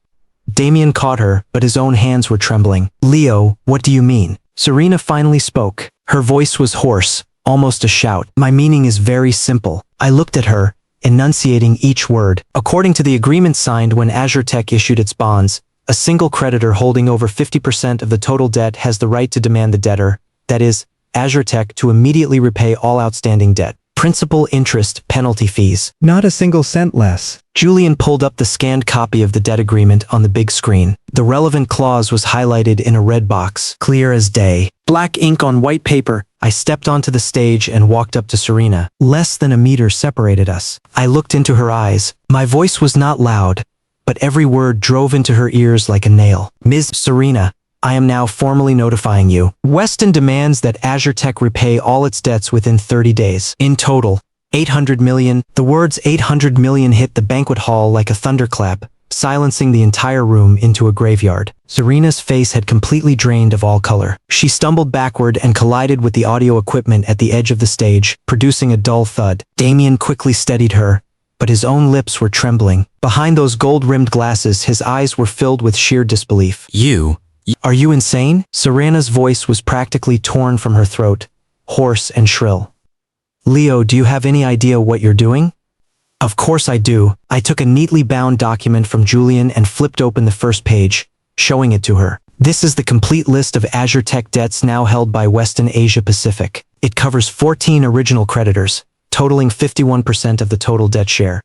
Damian caught her, but his own hands were trembling. Leo, what do you mean? Serena finally spoke. Her voice was hoarse, almost a shout. My meaning is very simple. I looked at her, enunciating each word. According to the agreement signed when AzureTech issued its bonds, a single creditor holding over 50% of the total debt has the right to demand the debtor, that is, AzureTech, to immediately repay all outstanding debt. Principal, interest, penalty fees. Not a single cent less. Julian pulled up the scanned copy of the debt agreement on the big screen. The relevant clause was highlighted in a red box, clear as day. Black ink on white paper. I stepped onto the stage and walked up to Serena. Less than a meter separated us. I looked into her eyes. My voice was not loud, but every word drove into her ears like a nail. Ms. Serena, I am now formally notifying you. Weston demands that AzureTech repay all its debts within 30 days. In total, 800 million. The words 800 million hit the banquet hall like a thunderclap, silencing the entire room into a graveyard. Serena's face had completely drained of all color. She stumbled backward and collided with the audio equipment at the edge of the stage, producing a dull thud. Damian quickly steadied her, but his own lips were trembling. Behind those gold-rimmed glasses, his eyes were filled with sheer disbelief. Are you insane? Serena's voice was practically torn from her throat, hoarse and shrill. Leo, do you have any idea what you're doing? Of course I do. I took a neatly bound document from Julian and flipped open the first page, showing it to her. This is the complete list of AzureTech debts now held by Weston Asia Pacific. It covers 14 original creditors, totaling 51% of the total debt share.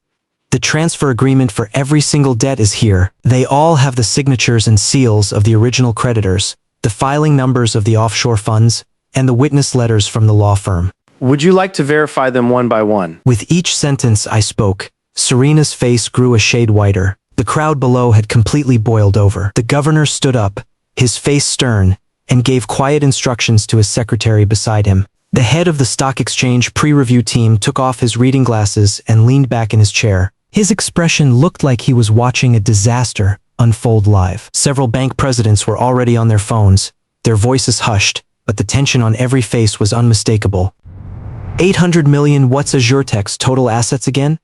The transfer agreement for every single debt is here. They all have the signatures and seals of the original creditors, the filing numbers of the offshore funds, and the witness letters from the law firm. Would you like to verify them one by one? With each sentence I spoke, Serena's face grew a shade whiter. The crowd below had completely boiled over. The governor stood up, his face stern, and gave quiet instructions to his secretary beside him. The head of the stock exchange pre-review team took off his reading glasses and leaned back in his chair. His expression looked like he was watching a disaster unfold live. Several bank presidents were already on their phones, their voices hushed, but the tension on every face was unmistakable. 800 million, what's AzureTech's total assets again?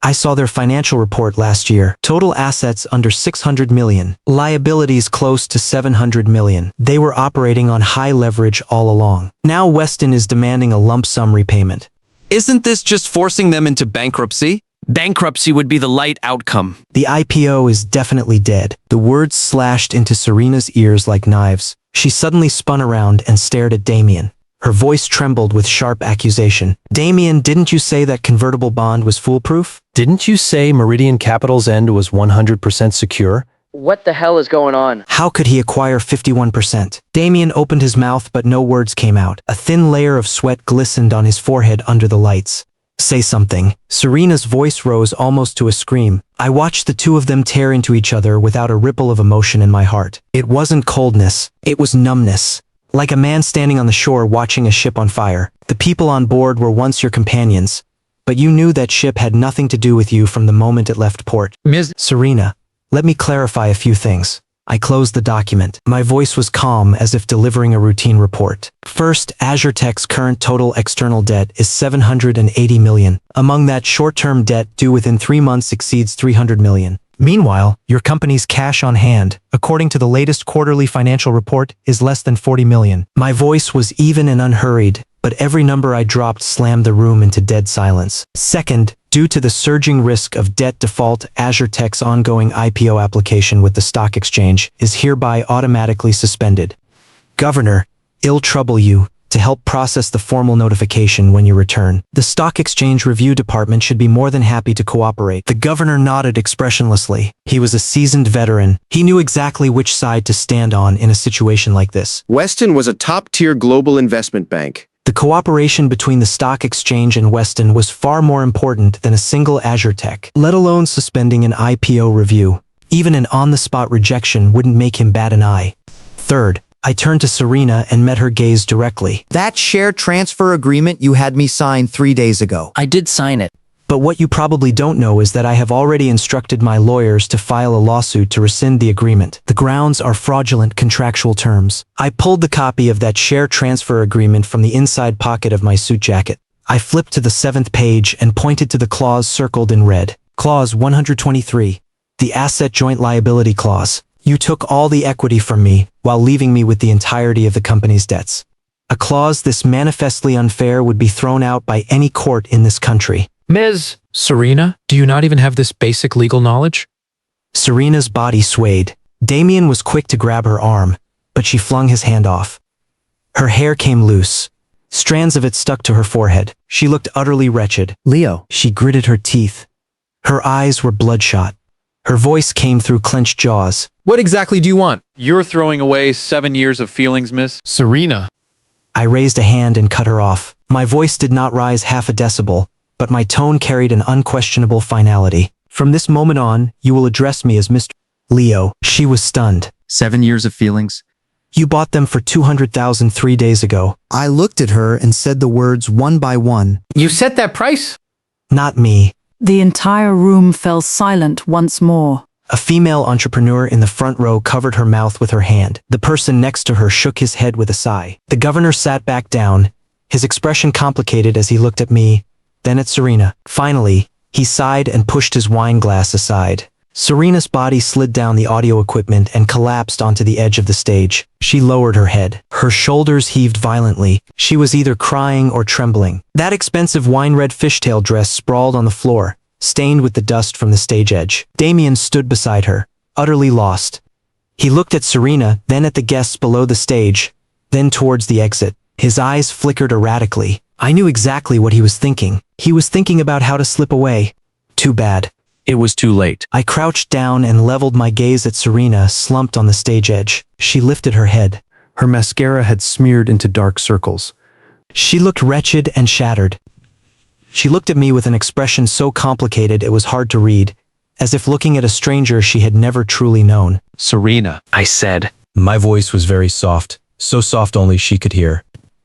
I saw their financial report last year. Total assets under 600 million. Liabilities close to 700 million. They were operating on high leverage all along. Now Weston is demanding a lump sum repayment. Isn't this just forcing them into bankruptcy? Bankruptcy would be the light outcome. The IPO is definitely dead. The words slashed into Serena's ears like knives. She suddenly spun around and stared at Damian. Her voice trembled with sharp accusation. Damian, didn't you say that convertible bond was foolproof? Didn't you say Meridian Capital's end was 100% secure? What the hell is going on? How could he acquire 51%? Damian opened his mouth, but no words came out. A thin layer of sweat glistened on his forehead under the lights. Say something. Serena's voice rose almost to a scream. I watched the two of them tear into each other without a ripple of emotion in my heart. It wasn't coldness. It was numbness. Like a man standing on the shore watching a ship on fire. The people on board were once your companions, but you knew that ship had nothing to do with you from the moment it left port. Ms. Serena, let me clarify a few things. I closed the document. My voice was calm as if delivering a routine report. First, AzureTech's current total external debt is $780 million. Among that, short-term debt due within 3 months exceeds $300 million. Meanwhile, your company's cash on hand, according to the latest quarterly financial report, is less than $40 million. My voice was even and unhurried, but every number I dropped slammed the room into dead silence. Second, due to the surging risk of debt default, AzureTech's ongoing IPO application with the stock exchange is hereby automatically suspended. Governor, it'll trouble you to help process the formal notification when you return. The Stock Exchange Review Department should be more than happy to cooperate. The governor nodded expressionlessly. He was a seasoned veteran. He knew exactly which side to stand on in a situation like this. Weston was a top-tier global investment bank. The cooperation between the stock exchange and Weston was far more important than a single AzureTech, let alone suspending an IPO review. Even an on-the-spot rejection wouldn't make him bat an eye. Third, I turned to Serena and met her gaze directly. That share transfer agreement you had me sign 3 days ago. I did sign it. But what you probably don't know is that I have already instructed my lawyers to file a lawsuit to rescind the agreement. The grounds are fraudulent contractual terms. I pulled the copy of that share transfer agreement from the inside pocket of my suit jacket. I flipped to the 7th page and pointed to the clause circled in red. Clause 123. The Asset Joint Liability Clause. You took all the equity from me, while leaving me with the entirety of the company's debts. A clause this manifestly unfair would be thrown out by any court in this country. Ms. Serena, do you not even have this basic legal knowledge? Serena's body swayed. Damian was quick to grab her arm, but she flung his hand off. Her hair came loose. Strands of it stuck to her forehead. She looked utterly wretched. Leo. She gritted her teeth. Her eyes were bloodshot. Her voice came through clenched jaws. What exactly do you want? You're throwing away 7 years of feelings, Miss Serena. I raised a hand and cut her off. My voice did not rise half a decibel, but my tone carried an unquestionable finality. From this moment on, you will address me as Mr. Leo. She was stunned. 7 years of feelings? You bought them for $200,000 3 days ago. I looked at her and said the words one by one. You set that price? Not me. The entire room fell silent once more. A female entrepreneur in the front row covered her mouth with her hand. The person next to her shook his head with a sigh. The governor sat back down, his expression complicated as he looked at me, then at Serena. Finally, he sighed and pushed his wine glass aside. Serena's body slid down the audio equipment and collapsed onto the edge of the stage. She lowered her head. Her shoulders heaved violently. She was either crying or trembling. That expensive wine-red fishtail dress sprawled on the floor, stained with the dust from the stage edge. Damian stood beside her, utterly lost. He looked at Serena, then at the guests below the stage, then towards the exit. His eyes flickered erratically. I knew exactly what he was thinking. He was thinking about how to slip away. Too bad. It was too late. I crouched down and leveled my gaze at Serena, slumped on the stage edge. She lifted her head. Her mascara had smeared into dark circles. She looked wretched and shattered. She looked at me with an expression so complicated it was hard to read, as if looking at a stranger she had never truly known. Serena, I said. My voice was very soft, so soft only she could hear.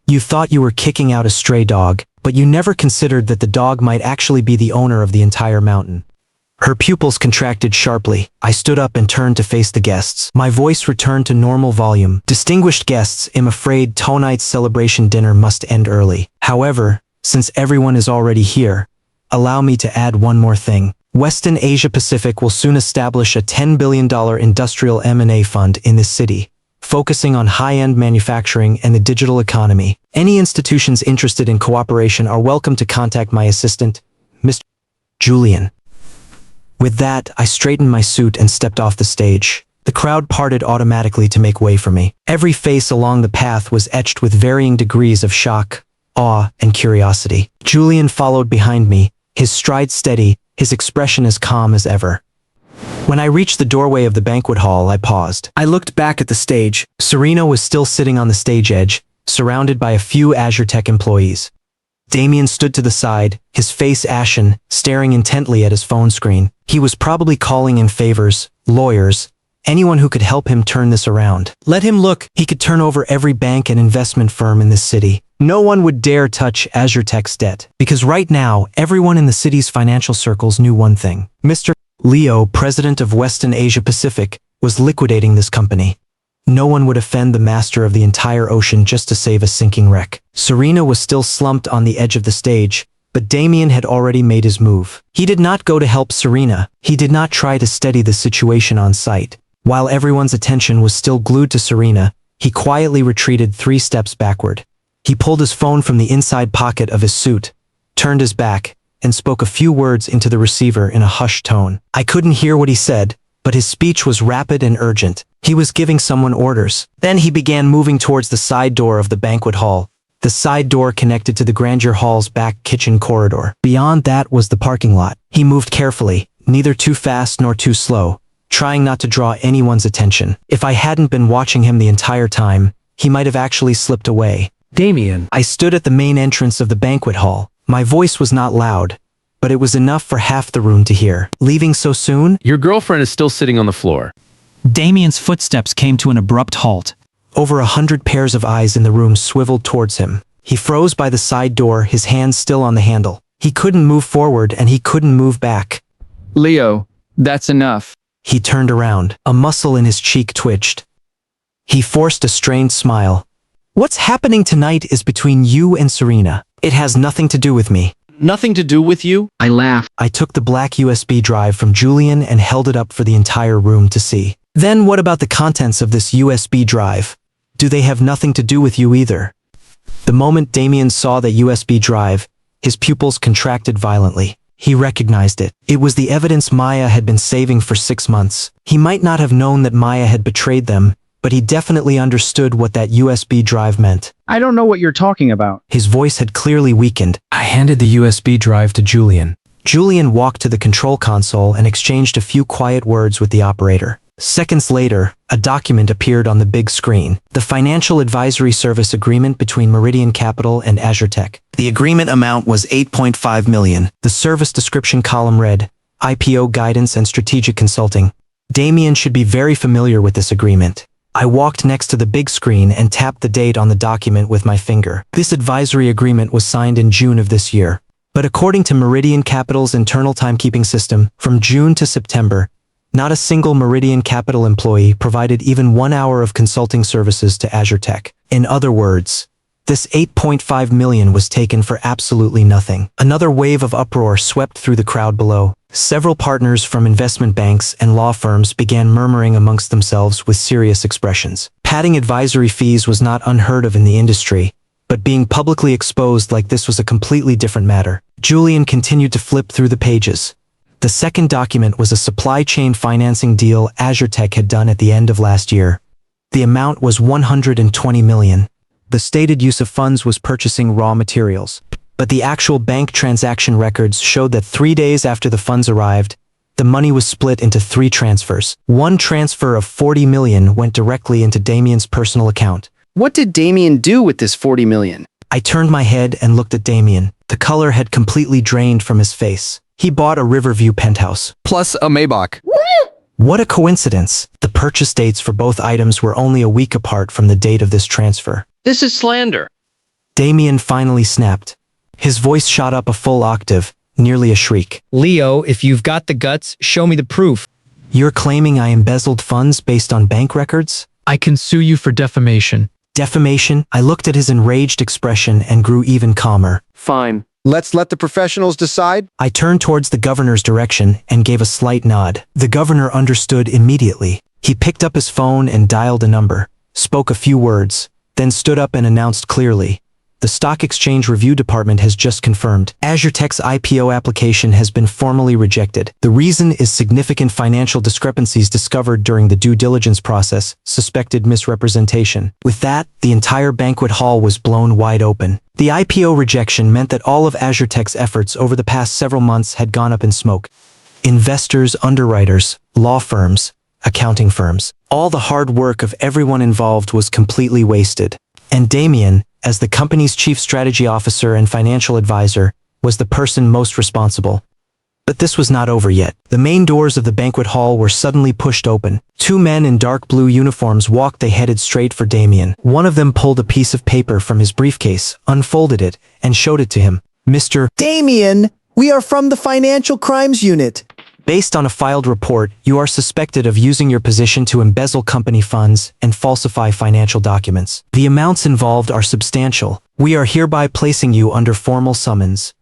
You thought you were kicking out a stray dog, but you never considered that the dog might actually be the owner of the entire mountain. Her pupils contracted sharply. I stood up and turned to face the guests. My voice returned to normal volume. Distinguished guests, I'm afraid tonight's celebration dinner must end early. However, since everyone is already here, allow me to add one more thing. Weston Asia Pacific will soon establish a $10 billion industrial M&A fund in this city, focusing on high-end manufacturing and the digital economy. Any institutions interested in cooperation are welcome to contact my assistant, Mr. Julian. With that, I straightened my suit and stepped off the stage. The crowd parted automatically to make way for me. Every face along the path was etched with varying degrees of shock, awe, and curiosity. Julian followed behind me, his stride steady, his expression as calm as ever. When I reached the doorway of the banquet hall, I paused. I looked back at the stage. Serena was still sitting on the stage edge, surrounded by a few AzureTech employees. Damian stood to the side, his face ashen, staring intently at his phone screen. He was probably calling in favors, lawyers, anyone who could help him turn this around. Let him look, he could turn over every bank and investment firm in this city. No one would dare touch AzureTech's debt, because right now, everyone in the city's financial circles knew one thing. Mr. Leo, President of Weston Asia Pacific, was liquidating this company. No one would offend the master of the entire ocean just to save a sinking wreck. Serena was still slumped on the edge of the stage, but Damian had already made his move. He did not go to help Serena. He did not try to steady the situation on site. While everyone's attention was still glued to Serena, he quietly retreated 3 steps backward. He pulled his phone from the inside pocket of his suit, turned his back, and spoke a few words into the receiver in a hushed tone. I couldn't hear what he said, but his speech was rapid and urgent. He was giving someone orders. Then he began moving towards the side door of the banquet hall. The side door connected to the grandeur hall's back kitchen corridor. Beyond that was the parking lot. He moved carefully, neither too fast nor too slow, trying not to draw anyone's attention. If I hadn't been watching him the entire time, he might have actually slipped away. Damian. I stood at the main entrance of the banquet hall. My voice was not loud, but it was enough for half the room to hear. Leaving so soon? Your girlfriend is still sitting on the floor. Damian's footsteps came to an abrupt halt. Over 100 pairs of eyes in the room swiveled towards him. He froze by the side door, his hands still on the handle. He couldn't move forward and he couldn't move back. Leo, that's enough. He turned around. A muscle in his cheek twitched. He forced a strained smile. What's happening tonight is between you and Serena. It has nothing to do with me. Nothing to do with you? I laughed. I took the black USB drive from Julian and held it up for the entire room to see. Then what about the contents of this USB drive? Do they have nothing to do with you either? The moment Damian saw that USB drive, his pupils contracted violently. He recognized it. It was the evidence Maya had been saving for 6 months. He might not have known that Maya had betrayed them, but he definitely understood what that USB drive meant. I don't know what you're talking about. His voice had clearly weakened. I handed the USB drive to Julian. Julian walked to the control console and exchanged a few quiet words with the operator. Seconds later, a document appeared on the big screen. The Financial Advisory Service Agreement between Meridian Capital and AzureTech. The agreement amount was $8.5 million. The service description column read, IPO Guidance and Strategic Consulting. Damian should be very familiar with this agreement. I walked next to the big screen and tapped the date on the document with my finger. This advisory agreement was signed in June of this year. But according to Meridian Capital's internal timekeeping system, from June to September, not a single Meridian Capital employee provided even 1 hour of consulting services to AzureTech. In other words, this $8.5 million was taken for absolutely nothing. Another wave of uproar swept through the crowd below. Several partners from investment banks and law firms began murmuring amongst themselves with serious expressions. Padding advisory fees was not unheard of in the industry, but being publicly exposed like this was a completely different matter. Julian continued to flip through the pages. The second document was a supply chain financing deal AzureTech had done at the end of last year. The amount was $120 million. The stated use of funds was purchasing raw materials. But the actual bank transaction records showed that 3 days after the funds arrived, the money was split into 3 transfers. One transfer of $40 million went directly into Damian's personal account. What did Damian do with this $40 million? I turned my head and looked at Damian. The color had completely drained from his face. He bought a Riverview penthouse. Plus a Maybach. What a coincidence. The purchase dates for both items were only a week apart from the date of this transfer. This is slander. Damian finally snapped. His voice shot up a full octave, nearly a shriek. Leo, if you've got the guts, show me the proof. You're claiming I embezzled funds based on bank records? I can sue you for defamation. Defamation? I looked at his enraged expression and grew even calmer. Fine. Let's let the professionals decide. I turned towards the governor's direction and gave a slight nod. The governor understood immediately. He picked up his phone and dialed a number, spoke a few words, then stood up and announced clearly, "The Stock Exchange Review Department has just confirmed. AzureTech's IPO application has been formally rejected. The reason is significant financial discrepancies discovered during the due diligence process, suspected misrepresentation." With that, the entire banquet hall was blown wide open. The IPO rejection meant that all of AzureTech's efforts over the past several months had gone up in smoke. Investors, underwriters, law firms, accounting firms, all the hard work of everyone involved was completely wasted. And Damian, as the company's chief strategy officer and financial advisor, was the person most responsible. But this was not over yet. The main doors of the banquet hall were suddenly pushed open. 2 men in dark blue uniforms walked. They headed straight for Damian. One of them pulled a piece of paper from his briefcase, unfolded it, and showed it to him. "Mr. Damian, we are from the Financial Crimes Unit. Based on a filed report, you are suspected of using your position to embezzle company funds and falsify financial documents. The amounts involved are substantial. We are hereby placing you under formal summons.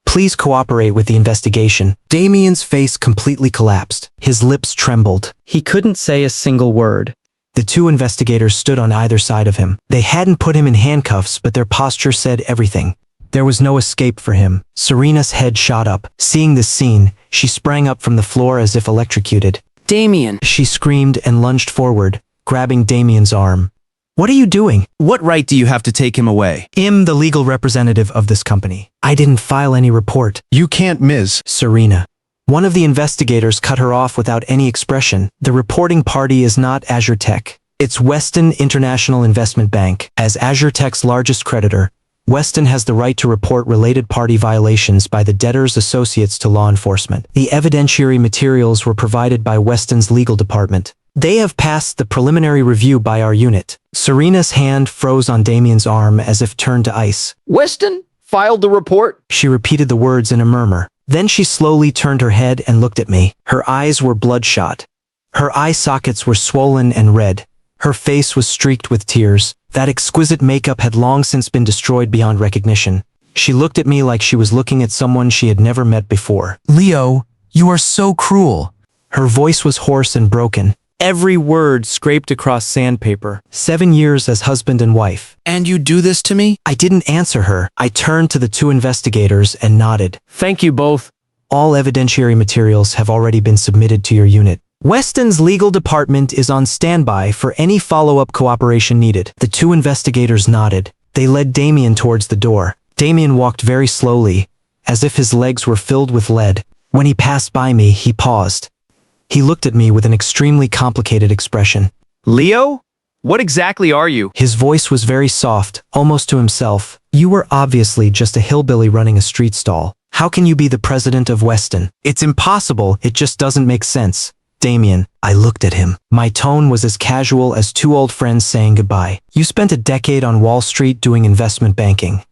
Please cooperate with the investigation. Damian's face completely collapsed. His lips trembled. He couldn't say a single word. The two investigators stood on either side of him. They hadn't put him in handcuffs, but their posture said everything. There was no escape for him. Serena's head shot up. Seeing this scene, she sprang up from the floor as if electrocuted. Damian! She screamed and lunged forward, grabbing Damian's arm. What are you doing? What right do you have to take him away? I'm the legal representative of this company. I didn't file any report. You can't, Ms. Serena. One of the investigators cut her off without any expression. The reporting party is not AzureTech. It's Weston International Investment Bank. As AzureTech's largest creditor, Weston has the right to report related party violations by the debtor's associates to law enforcement. The evidentiary materials were provided by Weston's legal department. They have passed the preliminary review by our unit. Serena's hand froze on Damian's arm as if turned to ice. Weston filed the report? She repeated the words in a murmur. Then she slowly turned her head and looked at me. Her eyes were bloodshot. Her eye sockets were swollen and red. Her face was streaked with tears. That exquisite makeup had long since been destroyed beyond recognition. She looked at me like she was looking at someone she had never met before. Leo, you are so cruel. Her voice was hoarse and broken. Every word scraped across sandpaper. 7 years as husband and wife. And you do this to me? I didn't answer her. I turned to the two investigators and nodded. Thank you both. All evidentiary materials have already been submitted to your unit. Weston's legal department is on standby for any follow-up cooperation needed. The two investigators nodded. They led Damian towards the door. Damian walked very slowly, as if his legs were filled with lead. When he passed by me, he paused. He looked at me with an extremely complicated expression. Leo? What exactly are you? His voice was very soft, almost to himself. You were obviously just a hillbilly running a street stall. How can you be the president of Weston? It's impossible, it just doesn't make sense. Damian, I looked at him. My tone was as casual as two old friends saying goodbye. You spent a decade on Wall Street doing investment banking.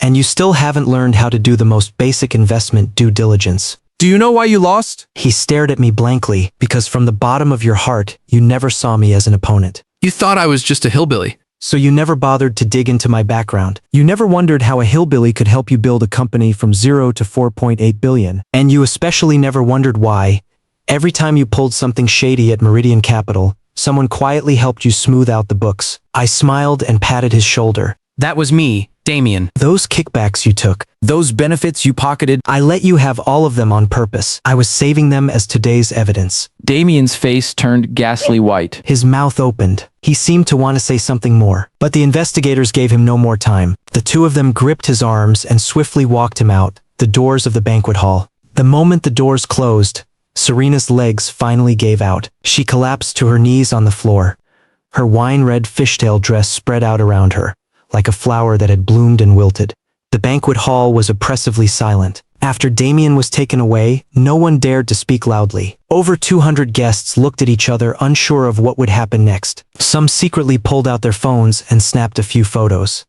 And you still haven't learned how to do the most basic investment due diligence. Do you know why you lost? He stared at me blankly, because from the bottom of your heart, you never saw me as an opponent. You thought I was just a hillbilly. So you never bothered to dig into my background. You never wondered how a hillbilly could help you build a company from 0 to 4.8 billion. And you especially never wondered why, every time you pulled something shady at Meridian Capital, someone quietly helped you smooth out the books. I smiled and patted his shoulder. That was me, Damian. Those kickbacks you took, those benefits you pocketed, I let you have all of them on purpose. I was saving them as today's evidence. Damian's face turned ghastly white. His mouth opened. He seemed to want to say something more, but the investigators gave him no more time. The two of them gripped his arms and swiftly walked him out, the doors of the banquet hall. The moment the doors closed, Serena's legs finally gave out. She collapsed to her knees on the floor. Her wine-red fishtail dress spread out around her, like a flower that had bloomed and wilted. The banquet hall was oppressively silent. After Damian was taken away, no one dared to speak loudly. Over 200 guests looked at each other, unsure of what would happen next. Some secretly pulled out their phones and snapped a few photos.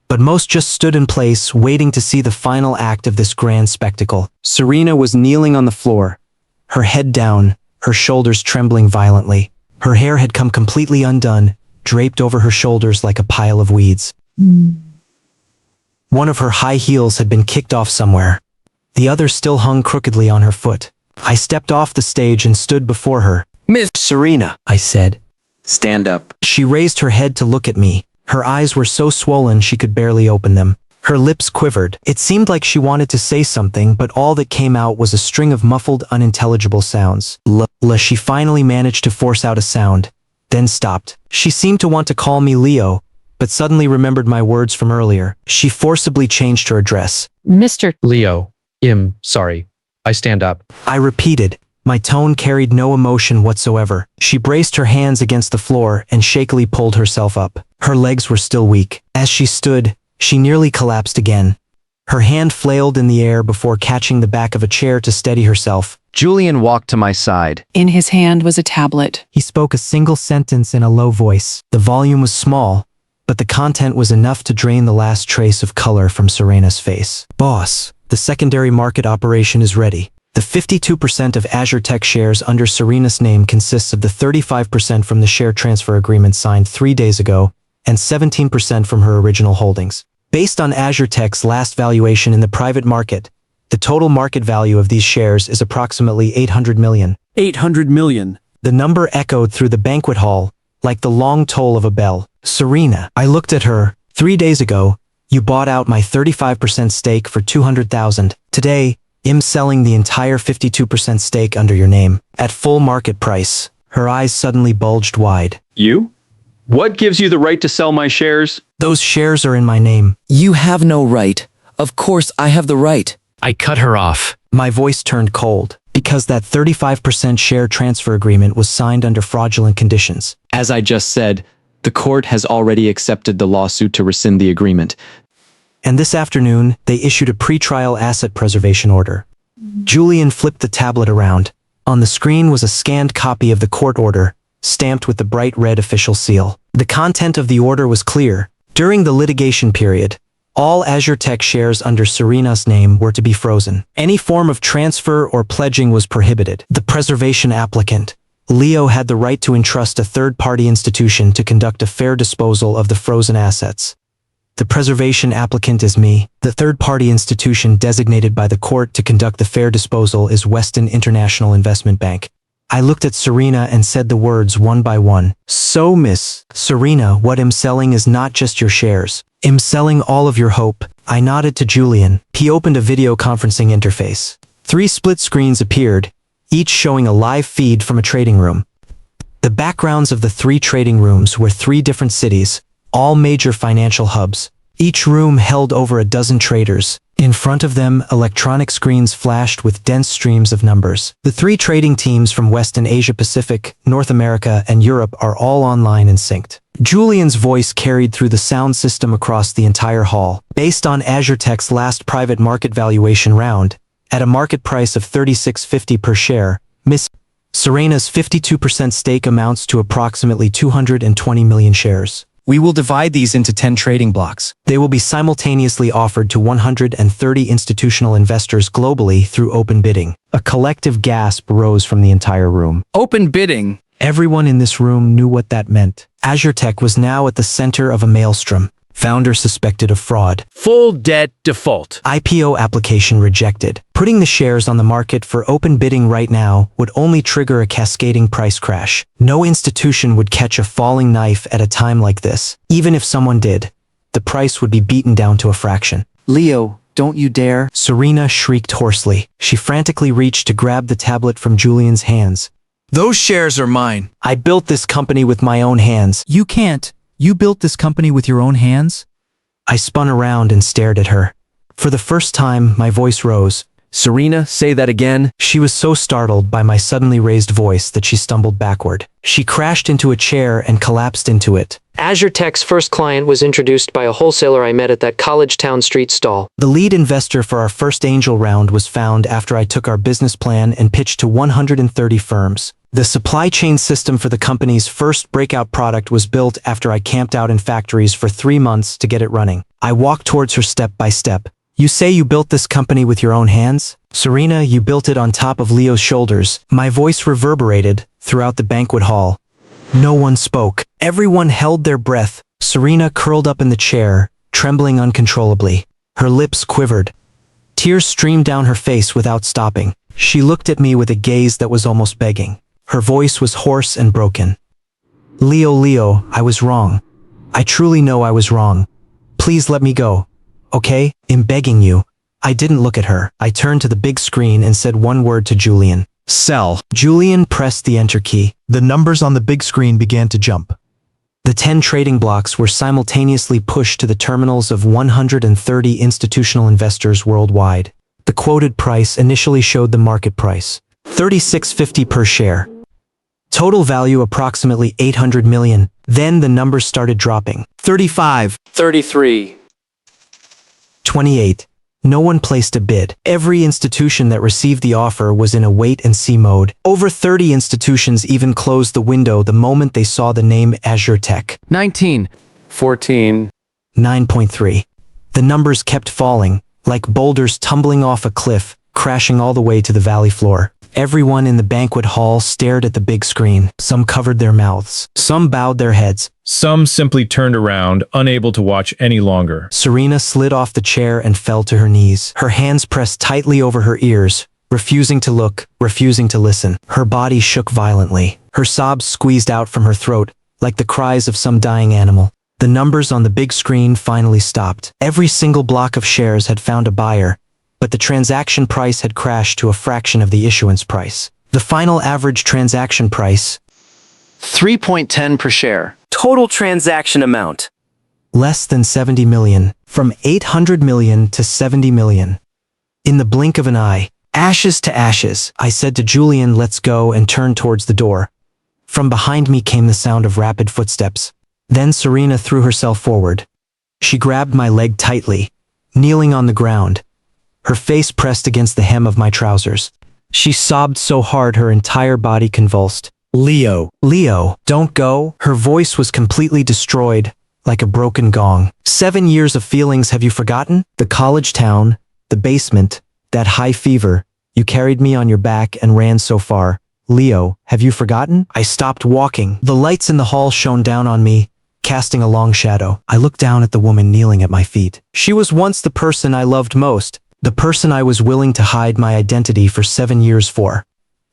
But most just stood in place, waiting to see the final act of this grand spectacle. Serena was kneeling on the floor, her head down, her shoulders trembling violently. Her hair had come completely undone, draped over her shoulders like a pile of weeds. One of her high heels had been kicked off somewhere. The other still hung crookedly on her foot. I stepped off the stage and stood before her. Miss Serena, I said. Stand up. She raised her head to look at me. Her eyes were so swollen she could barely open them. Her lips quivered. It seemed like she wanted to say something, but all that came out was a string of muffled, unintelligible sounds. She finally managed to force out a sound, then stopped. She seemed to want to call me Leo, but suddenly remembered my words from earlier. She forcibly changed her address. Mr. Leo, sorry. I stand up. I repeated. My tone carried no emotion whatsoever. She braced her hands against the floor and shakily pulled herself up. Her legs were still weak. As she stood, she nearly collapsed again. Her hand flailed in the air before catching the back of a chair to steady herself. Julian walked to my side. In his hand was a tablet. He spoke a single sentence in a low voice. The volume was small, but the content was enough to drain the last trace of color from Serena's face. Boss, the secondary market operation is ready. The 52% of AzureTech shares under Serena's name consists of the 35% from the share transfer agreement signed 3 days ago and 17% from her original holdings. Based on AzureTech's last valuation in the private market, the total market value of these shares is approximately 800 million. 800 million. The number echoed through the banquet hall like the long toll of a bell. Serena, I looked at her. 3 days ago, you bought out my 35% stake for 200,000. Today, I'm selling the entire 52% stake under your name at full market price. Her eyes suddenly bulged wide. You? What gives you the right to sell my shares? Those shares are in my name. You have no right. Of course I have the right. I cut her off. My voice turned cold because that 35% share transfer agreement was signed under fraudulent conditions. As I just said, the court has already accepted the lawsuit to rescind the agreement. And this afternoon, they issued a pretrial asset preservation order. Julian flipped the tablet around. On the screen was a scanned copy of the court order, stamped with the bright red official seal. The content of the order was clear. During the litigation period, all AzureTech shares under Serena's name were to be frozen. Any form of transfer or pledging was prohibited. The preservation applicant, Leo, had the right to entrust a third-party institution to conduct a fair disposal of the frozen assets. The preservation applicant is me. The third-party institution designated by the court to conduct the fair disposal is Weston International Investment Bank. I looked at Serena and said the words one by one. So, Miss Serena, what I'm selling is not just your shares. I'm selling all of your hope. I nodded to Julian. He opened a video conferencing interface. 3 split screens appeared, each showing a live feed from a trading room. The backgrounds of the 3 trading rooms were 3 different cities, all major financial hubs. Each room held over a dozen traders. In front of them, electronic screens flashed with dense streams of numbers. The 3 trading teams from Western Asia Pacific, North America, and Europe are all online and synced. Julian's voice carried through the sound system across the entire hall. Based on AzureTech's last private market valuation round, at a market price of $36.50 per share, Miss Serena's 52% stake amounts to approximately 220 million shares. We will divide these into 10 trading blocks. They will be simultaneously offered to 130 institutional investors globally through open bidding. A collective gasp rose from the entire room. Open bidding? Everyone in this room knew what that meant. AzureTech was now at the center of a maelstrom. Founder suspected of fraud. Full debt default. IPO application rejected. Putting the shares on the market for open bidding right now would only trigger a cascading price crash. No institution would catch a falling knife at a time like this. Even if someone did, the price would be beaten down to a fraction. Leo, don't you dare. Serena shrieked hoarsely. She frantically reached to grab the tablet from Julian's hands. Those shares are mine. I built this company with my own hands. You can't. You built this company with your own hands? I spun around and stared at her. For the first time, my voice rose. Serena, say that again. She was so startled by my suddenly raised voice that she stumbled backward. She crashed into a chair and collapsed into it. AzureTech's first client was introduced by a wholesaler I met at that College Town Street stall. The lead investor for our first angel round was found after I took our business plan and pitched to 130 firms. The supply chain system for the company's first breakout product was built after I camped out in factories for 3 months to get it running. I walked towards her step by step. You say you built this company with your own hands? Serena, you built it on top of Leo's shoulders. My voice reverberated throughout the banquet hall. No one spoke. Everyone held their breath. Serena curled up in the chair, trembling uncontrollably. Her lips quivered. Tears streamed down her face without stopping. She looked at me with a gaze that was almost begging. Her voice was hoarse and broken. Leo, I was wrong. I truly know I was wrong. Please let me go. Okay? I'm begging you. I didn't look at her. I turned to the big screen and said one word to Julian. Sell. Julian pressed the enter key. The numbers on the big screen began to jump. The 10 trading blocks were simultaneously pushed to the terminals of 130 institutional investors worldwide. The quoted price initially showed the market price, $36.50 per share. Total value approximately 800 million. Then the numbers started dropping. 35. 33. 28. No one placed a bid. Every institution that received the offer was in a wait-and-see mode. Over 30 institutions even closed the window the moment they saw the name AzureTech. 19. 14. 9.3. The numbers kept falling, like boulders tumbling off a cliff, crashing all the way to the valley floor. Everyone in the banquet hall stared at the big screen. Some covered their mouths. Some bowed their heads. Some simply turned around, unable to watch any longer. Serena slid off the chair and fell to her knees. Her hands pressed tightly over her ears, refusing to look, refusing to listen. Her body shook violently. Her sobs squeezed out from her throat, like the cries of some dying animal. The numbers on the big screen finally stopped. Every single block of shares had found a buyer, but the transaction price had crashed to a fraction of the issuance price. The final average transaction price, 3.10 per share. Total transaction amount, less than 70 million, from 800 million to 70 million. In the blink of an eye, ashes to ashes, I said to Julian, "Let's go," and turned towards the door. From behind me came the sound of rapid footsteps. Then Serena threw herself forward. She grabbed my leg tightly, kneeling on the ground, her face pressed against the hem of my trousers. She sobbed so hard her entire body convulsed. "Leo, don't go." Her voice was completely destroyed, like a broken gong. 7 years of feelings, have you forgotten? The college town, the basement, that high fever. You carried me on your back and ran so far. Leo, have you forgotten? I stopped walking. The lights in the hall shone down on me, casting a long shadow. I looked down at the woman kneeling at my feet. She was once the person I loved most, the person I was willing to hide my identity for 7 years for,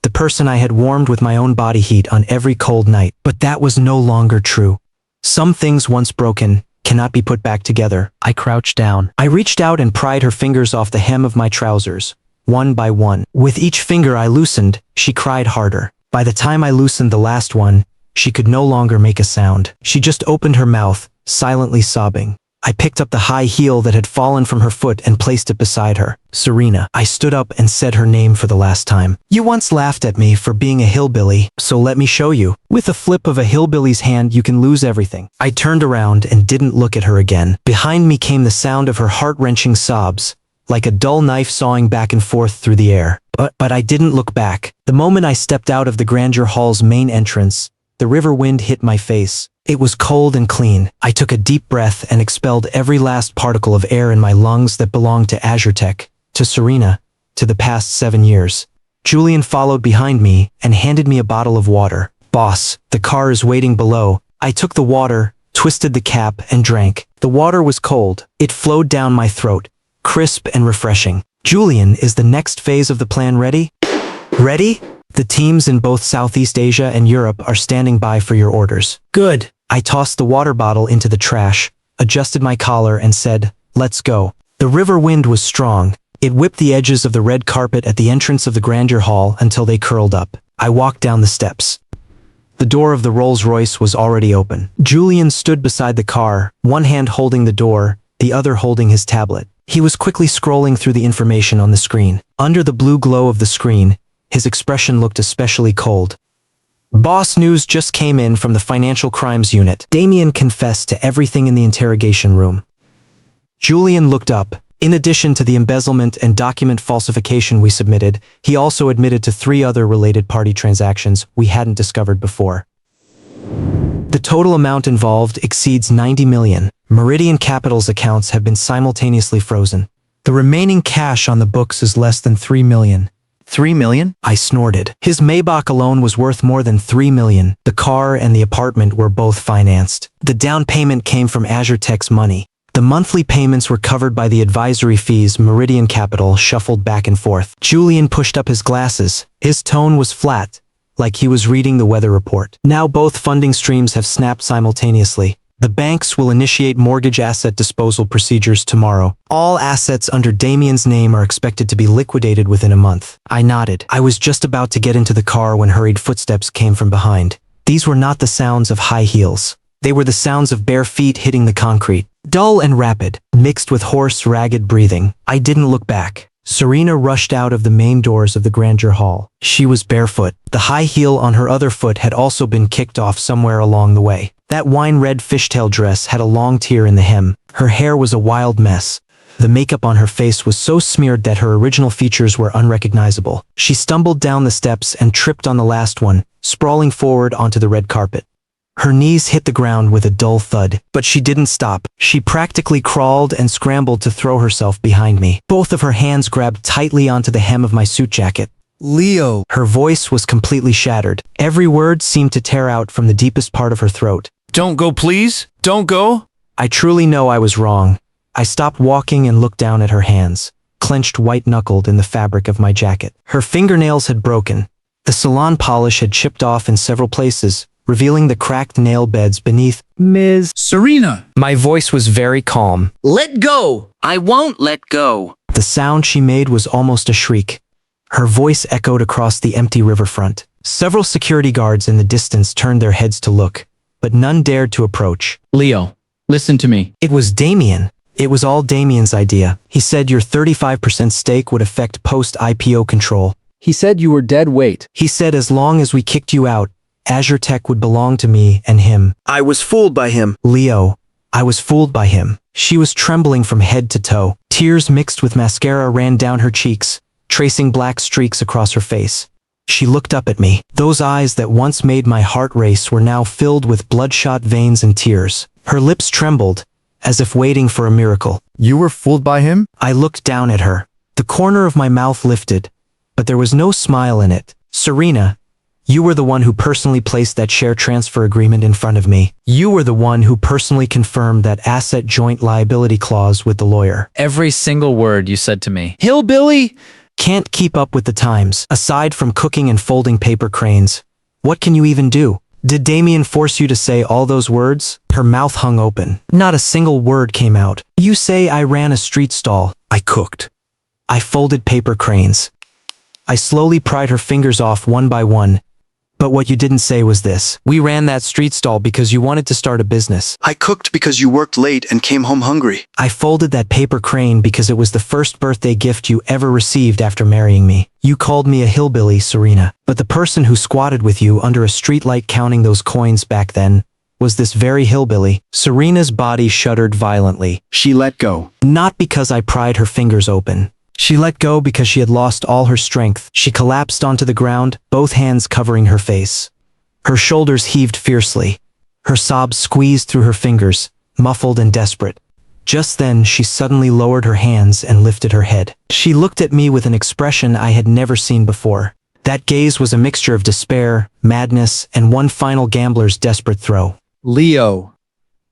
the person I had warmed with my own body heat on every cold night. But that was no longer true. Some things once broken cannot be put back together. I crouched down. I reached out and pried her fingers off the hem of my trousers, one by one. With each finger I loosened, she cried harder. By the time I loosened the last one, she could no longer make a sound. She just opened her mouth, silently sobbing. I picked up the high heel that had fallen from her foot and placed it beside her. "Serena." I stood up and said her name for the last time. "You once laughed at me for being a hillbilly, so let me show you. With a flip of a hillbilly's hand, you can lose everything." I turned around and didn't look at her again. Behind me came the sound of her heart-wrenching sobs, like a dull knife sawing back and forth through the air. But I didn't look back. The moment I stepped out of the grandeur hall's main entrance, the river wind hit my face. It was cold and clean. I took a deep breath and expelled every last particle of air in my lungs that belonged to AzureTech, to Serena, to the past 7 years. Julian followed behind me and handed me a bottle of water. "Boss, the car is waiting below." I took the water, twisted the cap, and drank. The water was cold. It flowed down my throat, crisp and refreshing. "Julian, is the next phase of the plan ready?" "Ready? The teams in both Southeast Asia and Europe are standing by for your orders." "Good." I tossed the water bottle into the trash, adjusted my collar, and said, "Let's go." The river wind was strong. It whipped the edges of the red carpet at the entrance of the grandeur hall until they curled up. I walked down the steps. The door of the Rolls-Royce was already open. Julian stood beside the car, one hand holding the door, the other holding his tablet. He was quickly scrolling through the information on the screen. Under the blue glow of the screen, his expression looked especially cold. "Boss, news just came in from the Financial Crimes Unit. Damian confessed to everything in the interrogation room." Julian looked up. In addition to the embezzlement and document falsification we submitted, he also admitted to 3 other related party transactions we hadn't discovered before. The total amount involved exceeds 90 million. Meridian Capital's accounts have been simultaneously frozen. The remaining cash on the books is less than 3 million. 3 million? I snorted. His Maybach alone was worth more than 3 million. The car and the apartment were both financed. The down payment came from AzureTech's money. The monthly payments were covered by the advisory fees Meridian Capital shuffled back and forth. Julian pushed up his glasses. His tone was flat, like he was reading the weather report. "Now both funding streams have snapped simultaneously. The banks will initiate mortgage asset disposal procedures tomorrow. All assets under Damian's name are expected to be liquidated within a month." I nodded. I was just about to get into the car when hurried footsteps came from behind. These were not the sounds of high heels. They were the sounds of bare feet hitting the concrete. Dull and rapid, mixed with hoarse, ragged breathing. I didn't look back. Serena rushed out of the main doors of the grandeur hall. She was barefoot. The high heel on her other foot had also been kicked off somewhere along the way. That wine-red fishtail dress had a long tear in the hem. Her hair was a wild mess. The makeup on her face was so smeared that her original features were unrecognizable. She stumbled down the steps and tripped on the last one, sprawling forward onto the red carpet. Her knees hit the ground with a dull thud, but she didn't stop. She practically crawled and scrambled to throw herself behind me. Both of her hands grabbed tightly onto the hem of my suit jacket. Leo. Her voice was completely shattered. Every word seemed to tear out from the deepest part of her throat. Don't go, please. Don't go. I truly know I was wrong. I stopped walking and looked down at her hands, clenched white-knuckled in the fabric of my jacket. Her fingernails had broken. The salon polish had chipped off in several places, revealing the cracked nail beds beneath. Ms. Serena. My voice was very calm. Let go! I won't let go. The sound she made was almost a shriek. Her voice echoed across the empty riverfront. Several security guards in the distance turned their heads to look, but none dared to approach. Leo, listen to me. It was Damian. It was all Damian's idea. He said your 35% stake would affect post-IPO control. He said you were dead weight. He said as long as we kicked you out, AzureTech would belong to me and him. I was fooled by him. Leo, I was fooled by him. She was trembling from head to toe. Tears mixed with mascara ran down her cheeks, tracing black streaks across her face. She looked up at me. Those eyes that once made my heart race were now filled with bloodshot veins and tears. Her lips trembled, as if waiting for a miracle. You were fooled by him? I looked down at her. The corner of my mouth lifted, but there was no smile in it. Serena, you were the one who personally placed that share transfer agreement in front of me. You were the one who personally confirmed that asset joint liability clause with the lawyer. Every single word you said to me. Hillbilly! Can't keep up with the times. Aside from cooking and folding paper cranes, what can you even do? Did Damian force you to say all those words? Her mouth hung open. Not a single word came out. You say I ran a street stall. I cooked. I folded paper cranes. I slowly pried her fingers off one by one. But what you didn't say was this. We ran that street stall because you wanted to start a business. I cooked because you worked late and came home hungry. I folded that paper crane because it was the first birthday gift you ever received after marrying me. You called me a hillbilly, Serena. But the person who squatted with you under a streetlight counting those coins back then was this very hillbilly. Serena's body shuddered violently. She let go. Not because I pried her fingers open. She let go because she had lost all her strength. She collapsed onto the ground, both hands covering her face. Her shoulders heaved fiercely. Her sobs squeezed through her fingers, muffled and desperate. Just then, she suddenly lowered her hands and lifted her head. She looked at me with an expression I had never seen before. That gaze was a mixture of despair, madness, and one final gambler's desperate throw. Leo.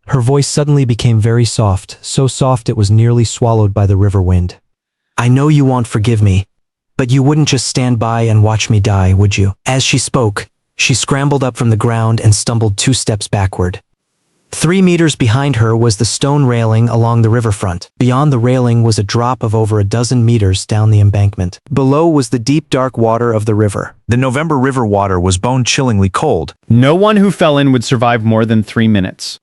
Her voice suddenly became very soft, so soft it was nearly swallowed by the river wind. I know you won't forgive me, but you wouldn't just stand by and watch me die, would you? As she spoke, she scrambled up from the ground and stumbled 2 steps backward. 3 meters behind her was the stone railing along the riverfront. Beyond the railing was a drop of over a dozen meters down the embankment. Below was the deep dark water of the river. The November river water was bone-chillingly cold. No one who fell in would survive more than 3 minutes.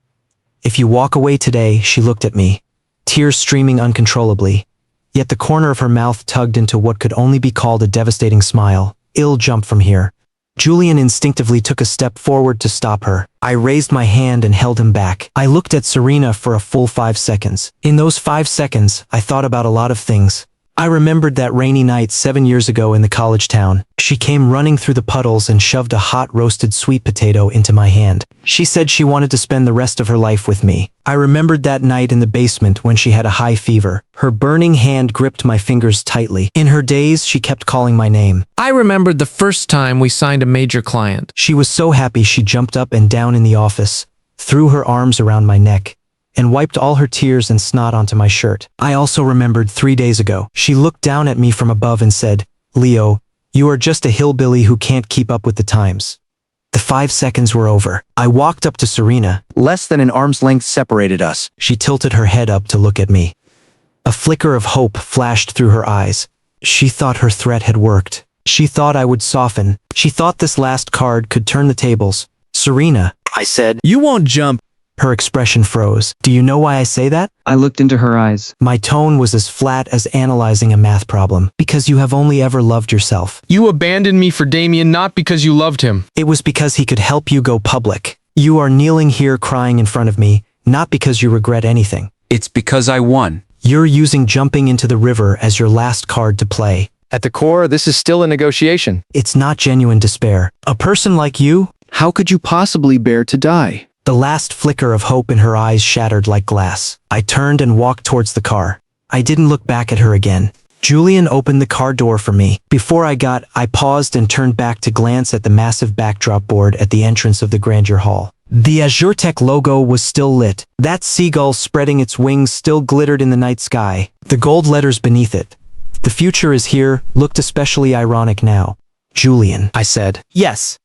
If you walk away today, she looked at me, tears streaming uncontrollably. Yet the corner of her mouth tugged into what could only be called a devastating smile. Ill jump from here. Julian instinctively took a step forward to stop her. I raised my hand and held him back. I looked at Serena for a full 5 seconds. In those 5 seconds, I thought about a lot of things. I remembered that rainy night 7 years ago in the college town. She came running through the puddles and shoved a hot roasted sweet potato into my hand. She said she wanted to spend the rest of her life with me. I remembered that night in the basement when she had a high fever. Her burning hand gripped my fingers tightly. In her daze, she kept calling my name. I remembered the first time we signed a major client. She was so happy she jumped up and down in the office, threw her arms around my neck, and wiped all her tears and snot onto my shirt. I also remembered 3 days ago. She looked down at me from above and said, Leo, you are just a hillbilly who can't keep up with the times. The 5 seconds were over. I walked up to Serena. Less than an arm's length separated us. She tilted her head up to look at me. A flicker of hope flashed through her eyes. She thought her threat had worked. She thought I would soften. She thought this last card could turn the tables. Serena, I said. You won't jump. Her expression froze. Do you know why I say that? I looked into her eyes. My tone was as flat as analyzing a math problem. Because you have only ever loved yourself. You abandoned me for Damian not because you loved him. It was because he could help you go public. You are kneeling here crying in front of me, not because you regret anything. It's because I won. You're using jumping into the river as your last card to play. At the core, this is still a negotiation. It's not genuine despair. A person like you, How could you possibly bear to die? The last flicker of hope in her eyes shattered like glass. I turned and walked towards the car. I didn't look back at her again. Julian opened the car door for me. Before I paused and turned back to glance at the massive backdrop board at the entrance of the grandeur hall. The AzureTech logo was still lit. That seagull spreading its wings still glittered in the night sky. The gold letters beneath it, "The future is here," looked especially ironic now. Julian, I said. Yes.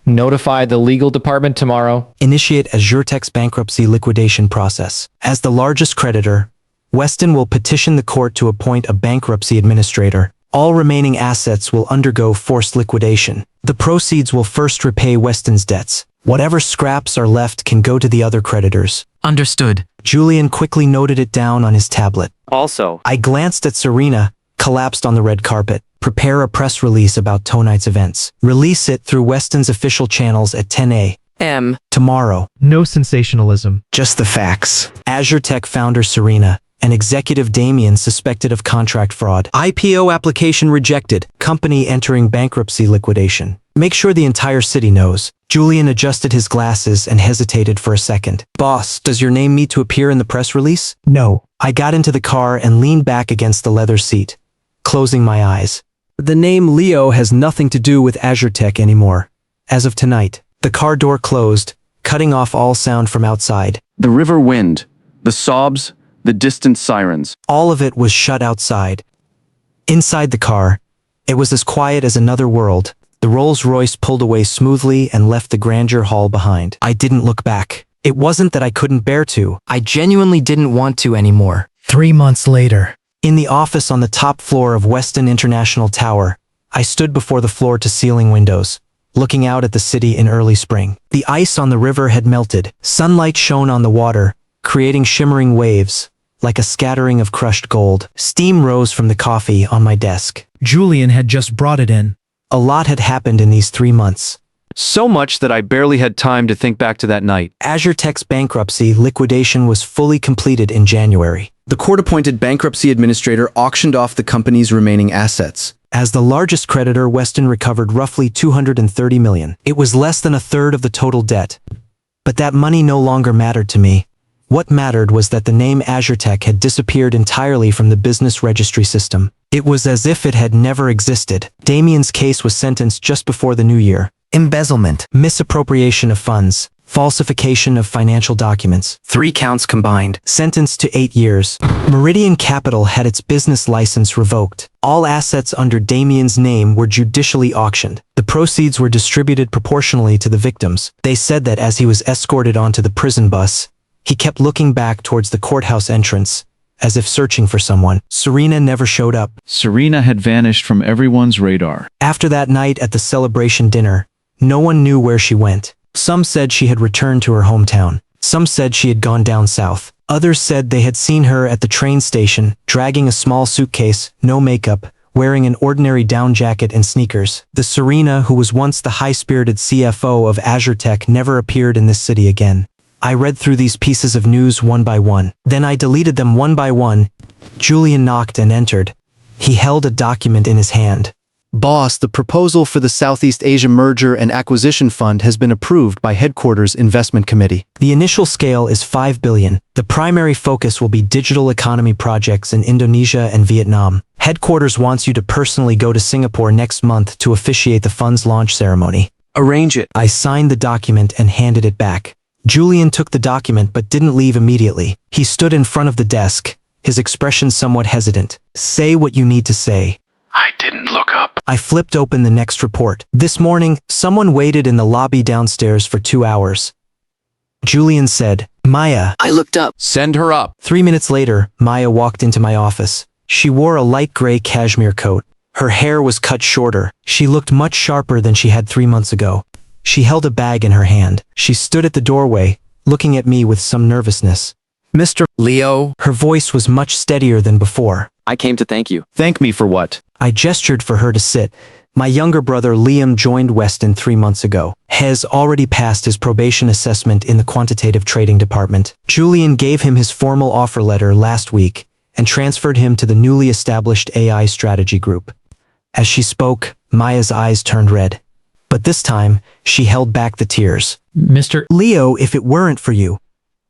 Notify the legal department tomorrow. Initiate AzureTech's bankruptcy liquidation process. As the largest creditor, Weston will petition the court to appoint a bankruptcy administrator. All remaining assets will undergo forced liquidation. The proceeds will first repay Weston's debts. Whatever scraps are left can go to the other creditors. Understood. Julian quickly noted it down on his tablet. Also, I glanced at Serena, collapsed on the red carpet. Prepare a press release about tonight's events. Release it through Weston's official channels at 10 a.m. tomorrow. No sensationalism. Just the facts. AzureTech founder Serena and executive Damian suspected of contract fraud. IPO application rejected. Company entering bankruptcy liquidation. Make sure the entire city knows. Julian adjusted his glasses and hesitated for a second. Boss, does your name need to appear in the press release? No. I got into the car and leaned back against the leather seat, closing my eyes. The name Leo has nothing to do with AzureTech anymore. As of tonight, the car door closed, cutting off all sound from outside. The river wind, the sobs, the distant sirens. All of it was shut outside. Inside the car, it was as quiet as another world. The Rolls-Royce pulled away smoothly and left the grandeur hall behind. I didn't look back. It wasn't that I couldn't bear to. I genuinely didn't want to anymore. 3 months later. In the office on the top floor of Weston International Tower, I stood before the floor-to-ceiling windows, looking out at the city in early spring. The ice on the river had melted. Sunlight shone on the water, creating shimmering waves, like a scattering of crushed gold. Steam rose from the coffee on my desk. Julian had just brought it in. A lot had happened in these 3 months. So much that I barely had time to think back to that night. AzureTech's bankruptcy liquidation was fully completed in January. The court-appointed bankruptcy administrator auctioned off the company's remaining assets. As the largest creditor, Weston recovered roughly $230 million. It was less than a third of the total debt. But that money no longer mattered to me. What mattered was that the name AzureTech had disappeared entirely from the business registry system. It was as if it had never existed. Damian's case was sentenced just before the new year. Embezzlement, Misappropriation of funds, falsification of financial documents. 3 counts combined. Sentenced to 8 years. Meridian Capital had its business license revoked. All assets under Damian's name were judicially auctioned. The proceeds were distributed proportionally to the victims. They said that as he was escorted onto the prison bus, he kept looking back towards the courthouse entrance, as if searching for someone. Serena never showed up. Serena had vanished from everyone's radar. After that night at the celebration dinner, no one knew where she went. Some said she had returned to her hometown. Some said she had gone down south. Others said they had seen her at the train station, dragging a small suitcase, no makeup, wearing an ordinary down jacket and sneakers. The Serena who was once the high-spirited CFO of AzureTech never appeared in this city again. I read through these pieces of news one by one. Then I deleted them one by one. Julian knocked and entered. He held a document in his hand. Boss, the proposal for the Southeast Asia Merger and Acquisition Fund has been approved by Headquarters Investment Committee. The initial scale is $5 billion. The primary focus will be digital economy projects in Indonesia and Vietnam. Headquarters wants you to personally go to Singapore next month to officiate the fund's launch ceremony. Arrange it. I signed the document and handed it back. Julian took the document but didn't leave immediately. He stood in front of the desk, his expression somewhat hesitant. Say what you need to say. I didn't look up. I flipped open the next report. This morning, someone waited in the lobby downstairs for 2 hours. Julian said, Maya. I looked up. Send her up. 3 minutes later, Maya walked into my office. She wore a light gray cashmere coat. Her hair was cut shorter. She looked much sharper than she had 3 months ago. She held a bag in her hand. She stood at the doorway, looking at me with some nervousness. Mr. Leo. Her voice was much steadier than before. I came to thank you. Thank me for what? I gestured for her to sit. My younger brother Liam joined Weston 3 months ago. Has already passed his probation assessment in the quantitative trading department. Julian gave him his formal offer letter last week and transferred him to the newly established AI strategy group. As she spoke, Maya's eyes turned red. But this time, she held back the tears. Mr. Leo, if it weren't for you,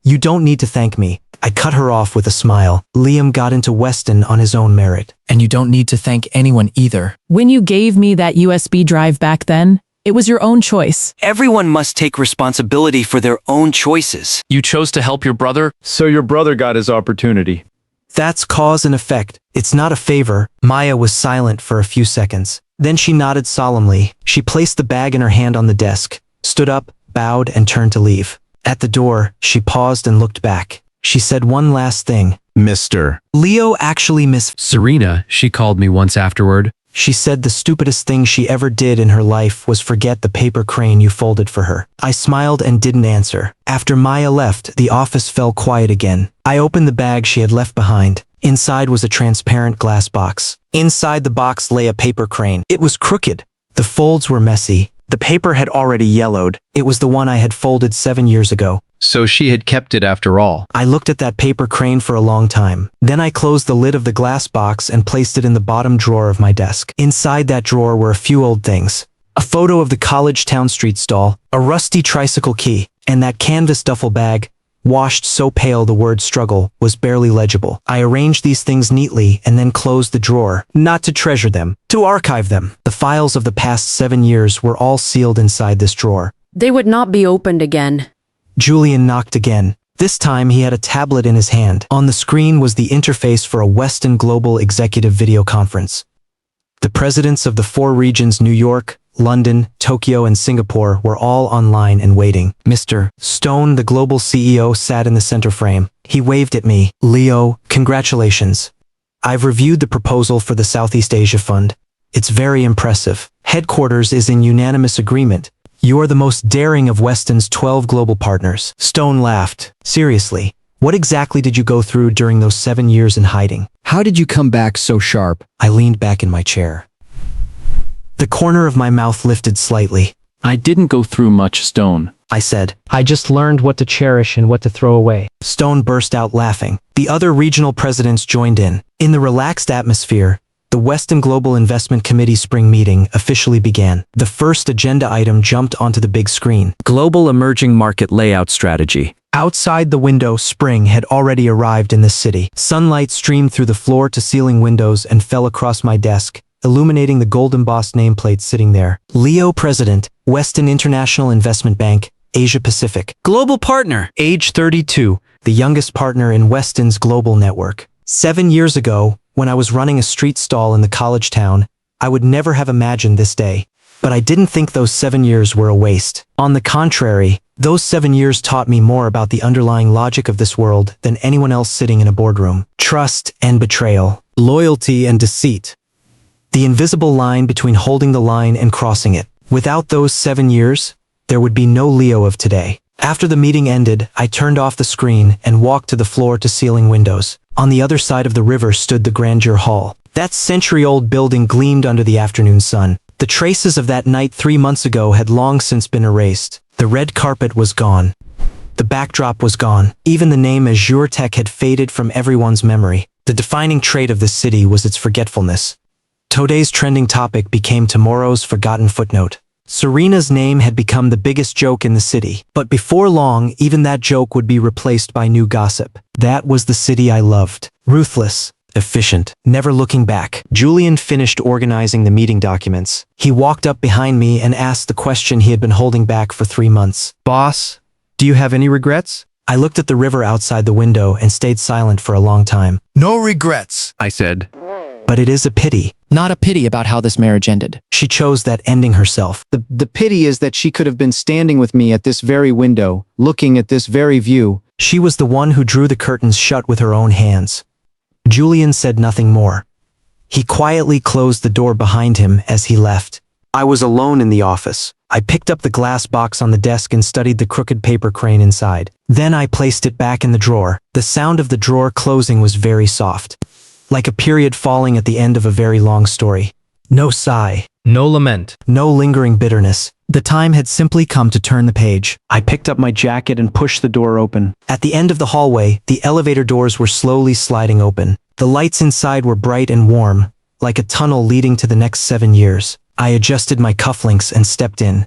you don't need to thank me. I cut her off with a smile. Liam got into Weston on his own merit. And you don't need to thank anyone either. When you gave me that USB drive back then, it was your own choice. Everyone must take responsibility for their own choices. You chose to help your brother? So your brother got his opportunity. That's cause and effect. It's not a favor. Maya was silent for a few seconds. Then she nodded solemnly. She placed the bag in her hand on the desk, stood up, bowed, and turned to leave. At the door, she paused and looked back. She said one last thing. Mr. Leo actually miss Serena, she called me once afterward. She said the stupidest thing she ever did in her life was forget the paper crane you folded for her. I smiled and didn't answer. After Maya left, the office fell quiet again. I opened the bag she had left behind. Inside was a transparent glass box. Inside the box lay a paper crane. It was crooked. The folds were messy. The paper had already yellowed. It was the one I had folded 7 years ago. So she had kept it after all. I looked at that paper crane for a long time. Then I closed the lid of the glass box and placed it in the bottom drawer of my desk. Inside that drawer were a few old things. A photo of the college Town Street stall, a rusty tricycle key, and that canvas duffel bag, washed so pale the word struggle was barely legible. I arranged these things neatly and then closed the drawer, not to treasure them, to archive them. The files of the past 7 years were all sealed inside this drawer. They would not be opened again. Julian knocked again. This time he had a tablet in his hand. On the screen was the interface for a Weston Global Executive Video Conference. The presidents of the 4 regions New York, London, Tokyo, and Singapore were all online and waiting. Mr. Stone, the global CEO, sat in the center frame. He waved at me. Leo, congratulations. I've reviewed the proposal for the Southeast Asia Fund. It's very impressive. Headquarters is in unanimous agreement. You are the most daring of Weston's 12 global partners. Stone laughed. Seriously, what exactly did you go through during those 7 years in hiding? How did you come back so sharp? I leaned back in my chair. The corner of my mouth lifted slightly. I didn't go through much, Stone. I said. I just learned what to cherish and what to throw away. Stone burst out laughing. The other regional presidents joined in. In the relaxed atmosphere, the Weston Global Investment Committee spring meeting officially began. The first agenda item jumped onto the big screen. Global Emerging Market Layout Strategy. Outside the window, spring had already arrived in the city. Sunlight streamed through the floor-to-ceiling windows and fell across my desk, illuminating the gold embossed nameplate sitting there. Leo President, Weston International Investment Bank, Asia Pacific. Global Partner. Age 32, the youngest partner in Weston's global network. 7 years ago, when I was running a street stall in the college town, I would never have imagined this day. But I didn't think those 7 years were a waste. On the contrary, those 7 years taught me more about the underlying logic of this world than anyone else sitting in a boardroom. Trust and betrayal, loyalty and deceit. The invisible line between holding the line and crossing it. Without those 7 years, there would be no Leo of today. After the meeting ended, I turned off the screen and walked to the floor-to-ceiling windows. On the other side of the river stood the Grandeur Hall. That century-old building gleamed under the afternoon sun. The traces of that night 3 months ago had long since been erased. The red carpet was gone. The backdrop was gone. Even the name AzureTech had faded from everyone's memory. The defining trait of this city was its forgetfulness. Today's trending topic became tomorrow's forgotten footnote. Serena's name had become the biggest joke in the city. But before long, even that joke would be replaced by new gossip. That was the city I loved. Ruthless, efficient, never looking back. Julian finished organizing the meeting documents. He walked up behind me and asked the question he had been holding back for 3 months. Boss, do you have any regrets? I looked at the river outside the window and stayed silent for a long time. No regrets, I said. But it is a pity. Not a pity about how this marriage ended. She chose that ending herself. The pity is that she could have been standing with me at this very window, looking at this very view. She was the one who drew the curtains shut with her own hands. Julian said nothing more. He quietly closed the door behind him as he left. I was alone in the office. I picked up the glass box on the desk and studied the crooked paper crane inside. Then I placed it back in the drawer. The sound of the drawer closing was very soft, like a period falling at the end of a very long story. No sigh. No lament. No lingering bitterness. The time had simply come to turn the page. I picked up my jacket and pushed the door open. At the end of the hallway, the elevator doors were slowly sliding open. The lights inside were bright and warm, like a tunnel leading to the next 7 years. I adjusted my cufflinks and stepped in.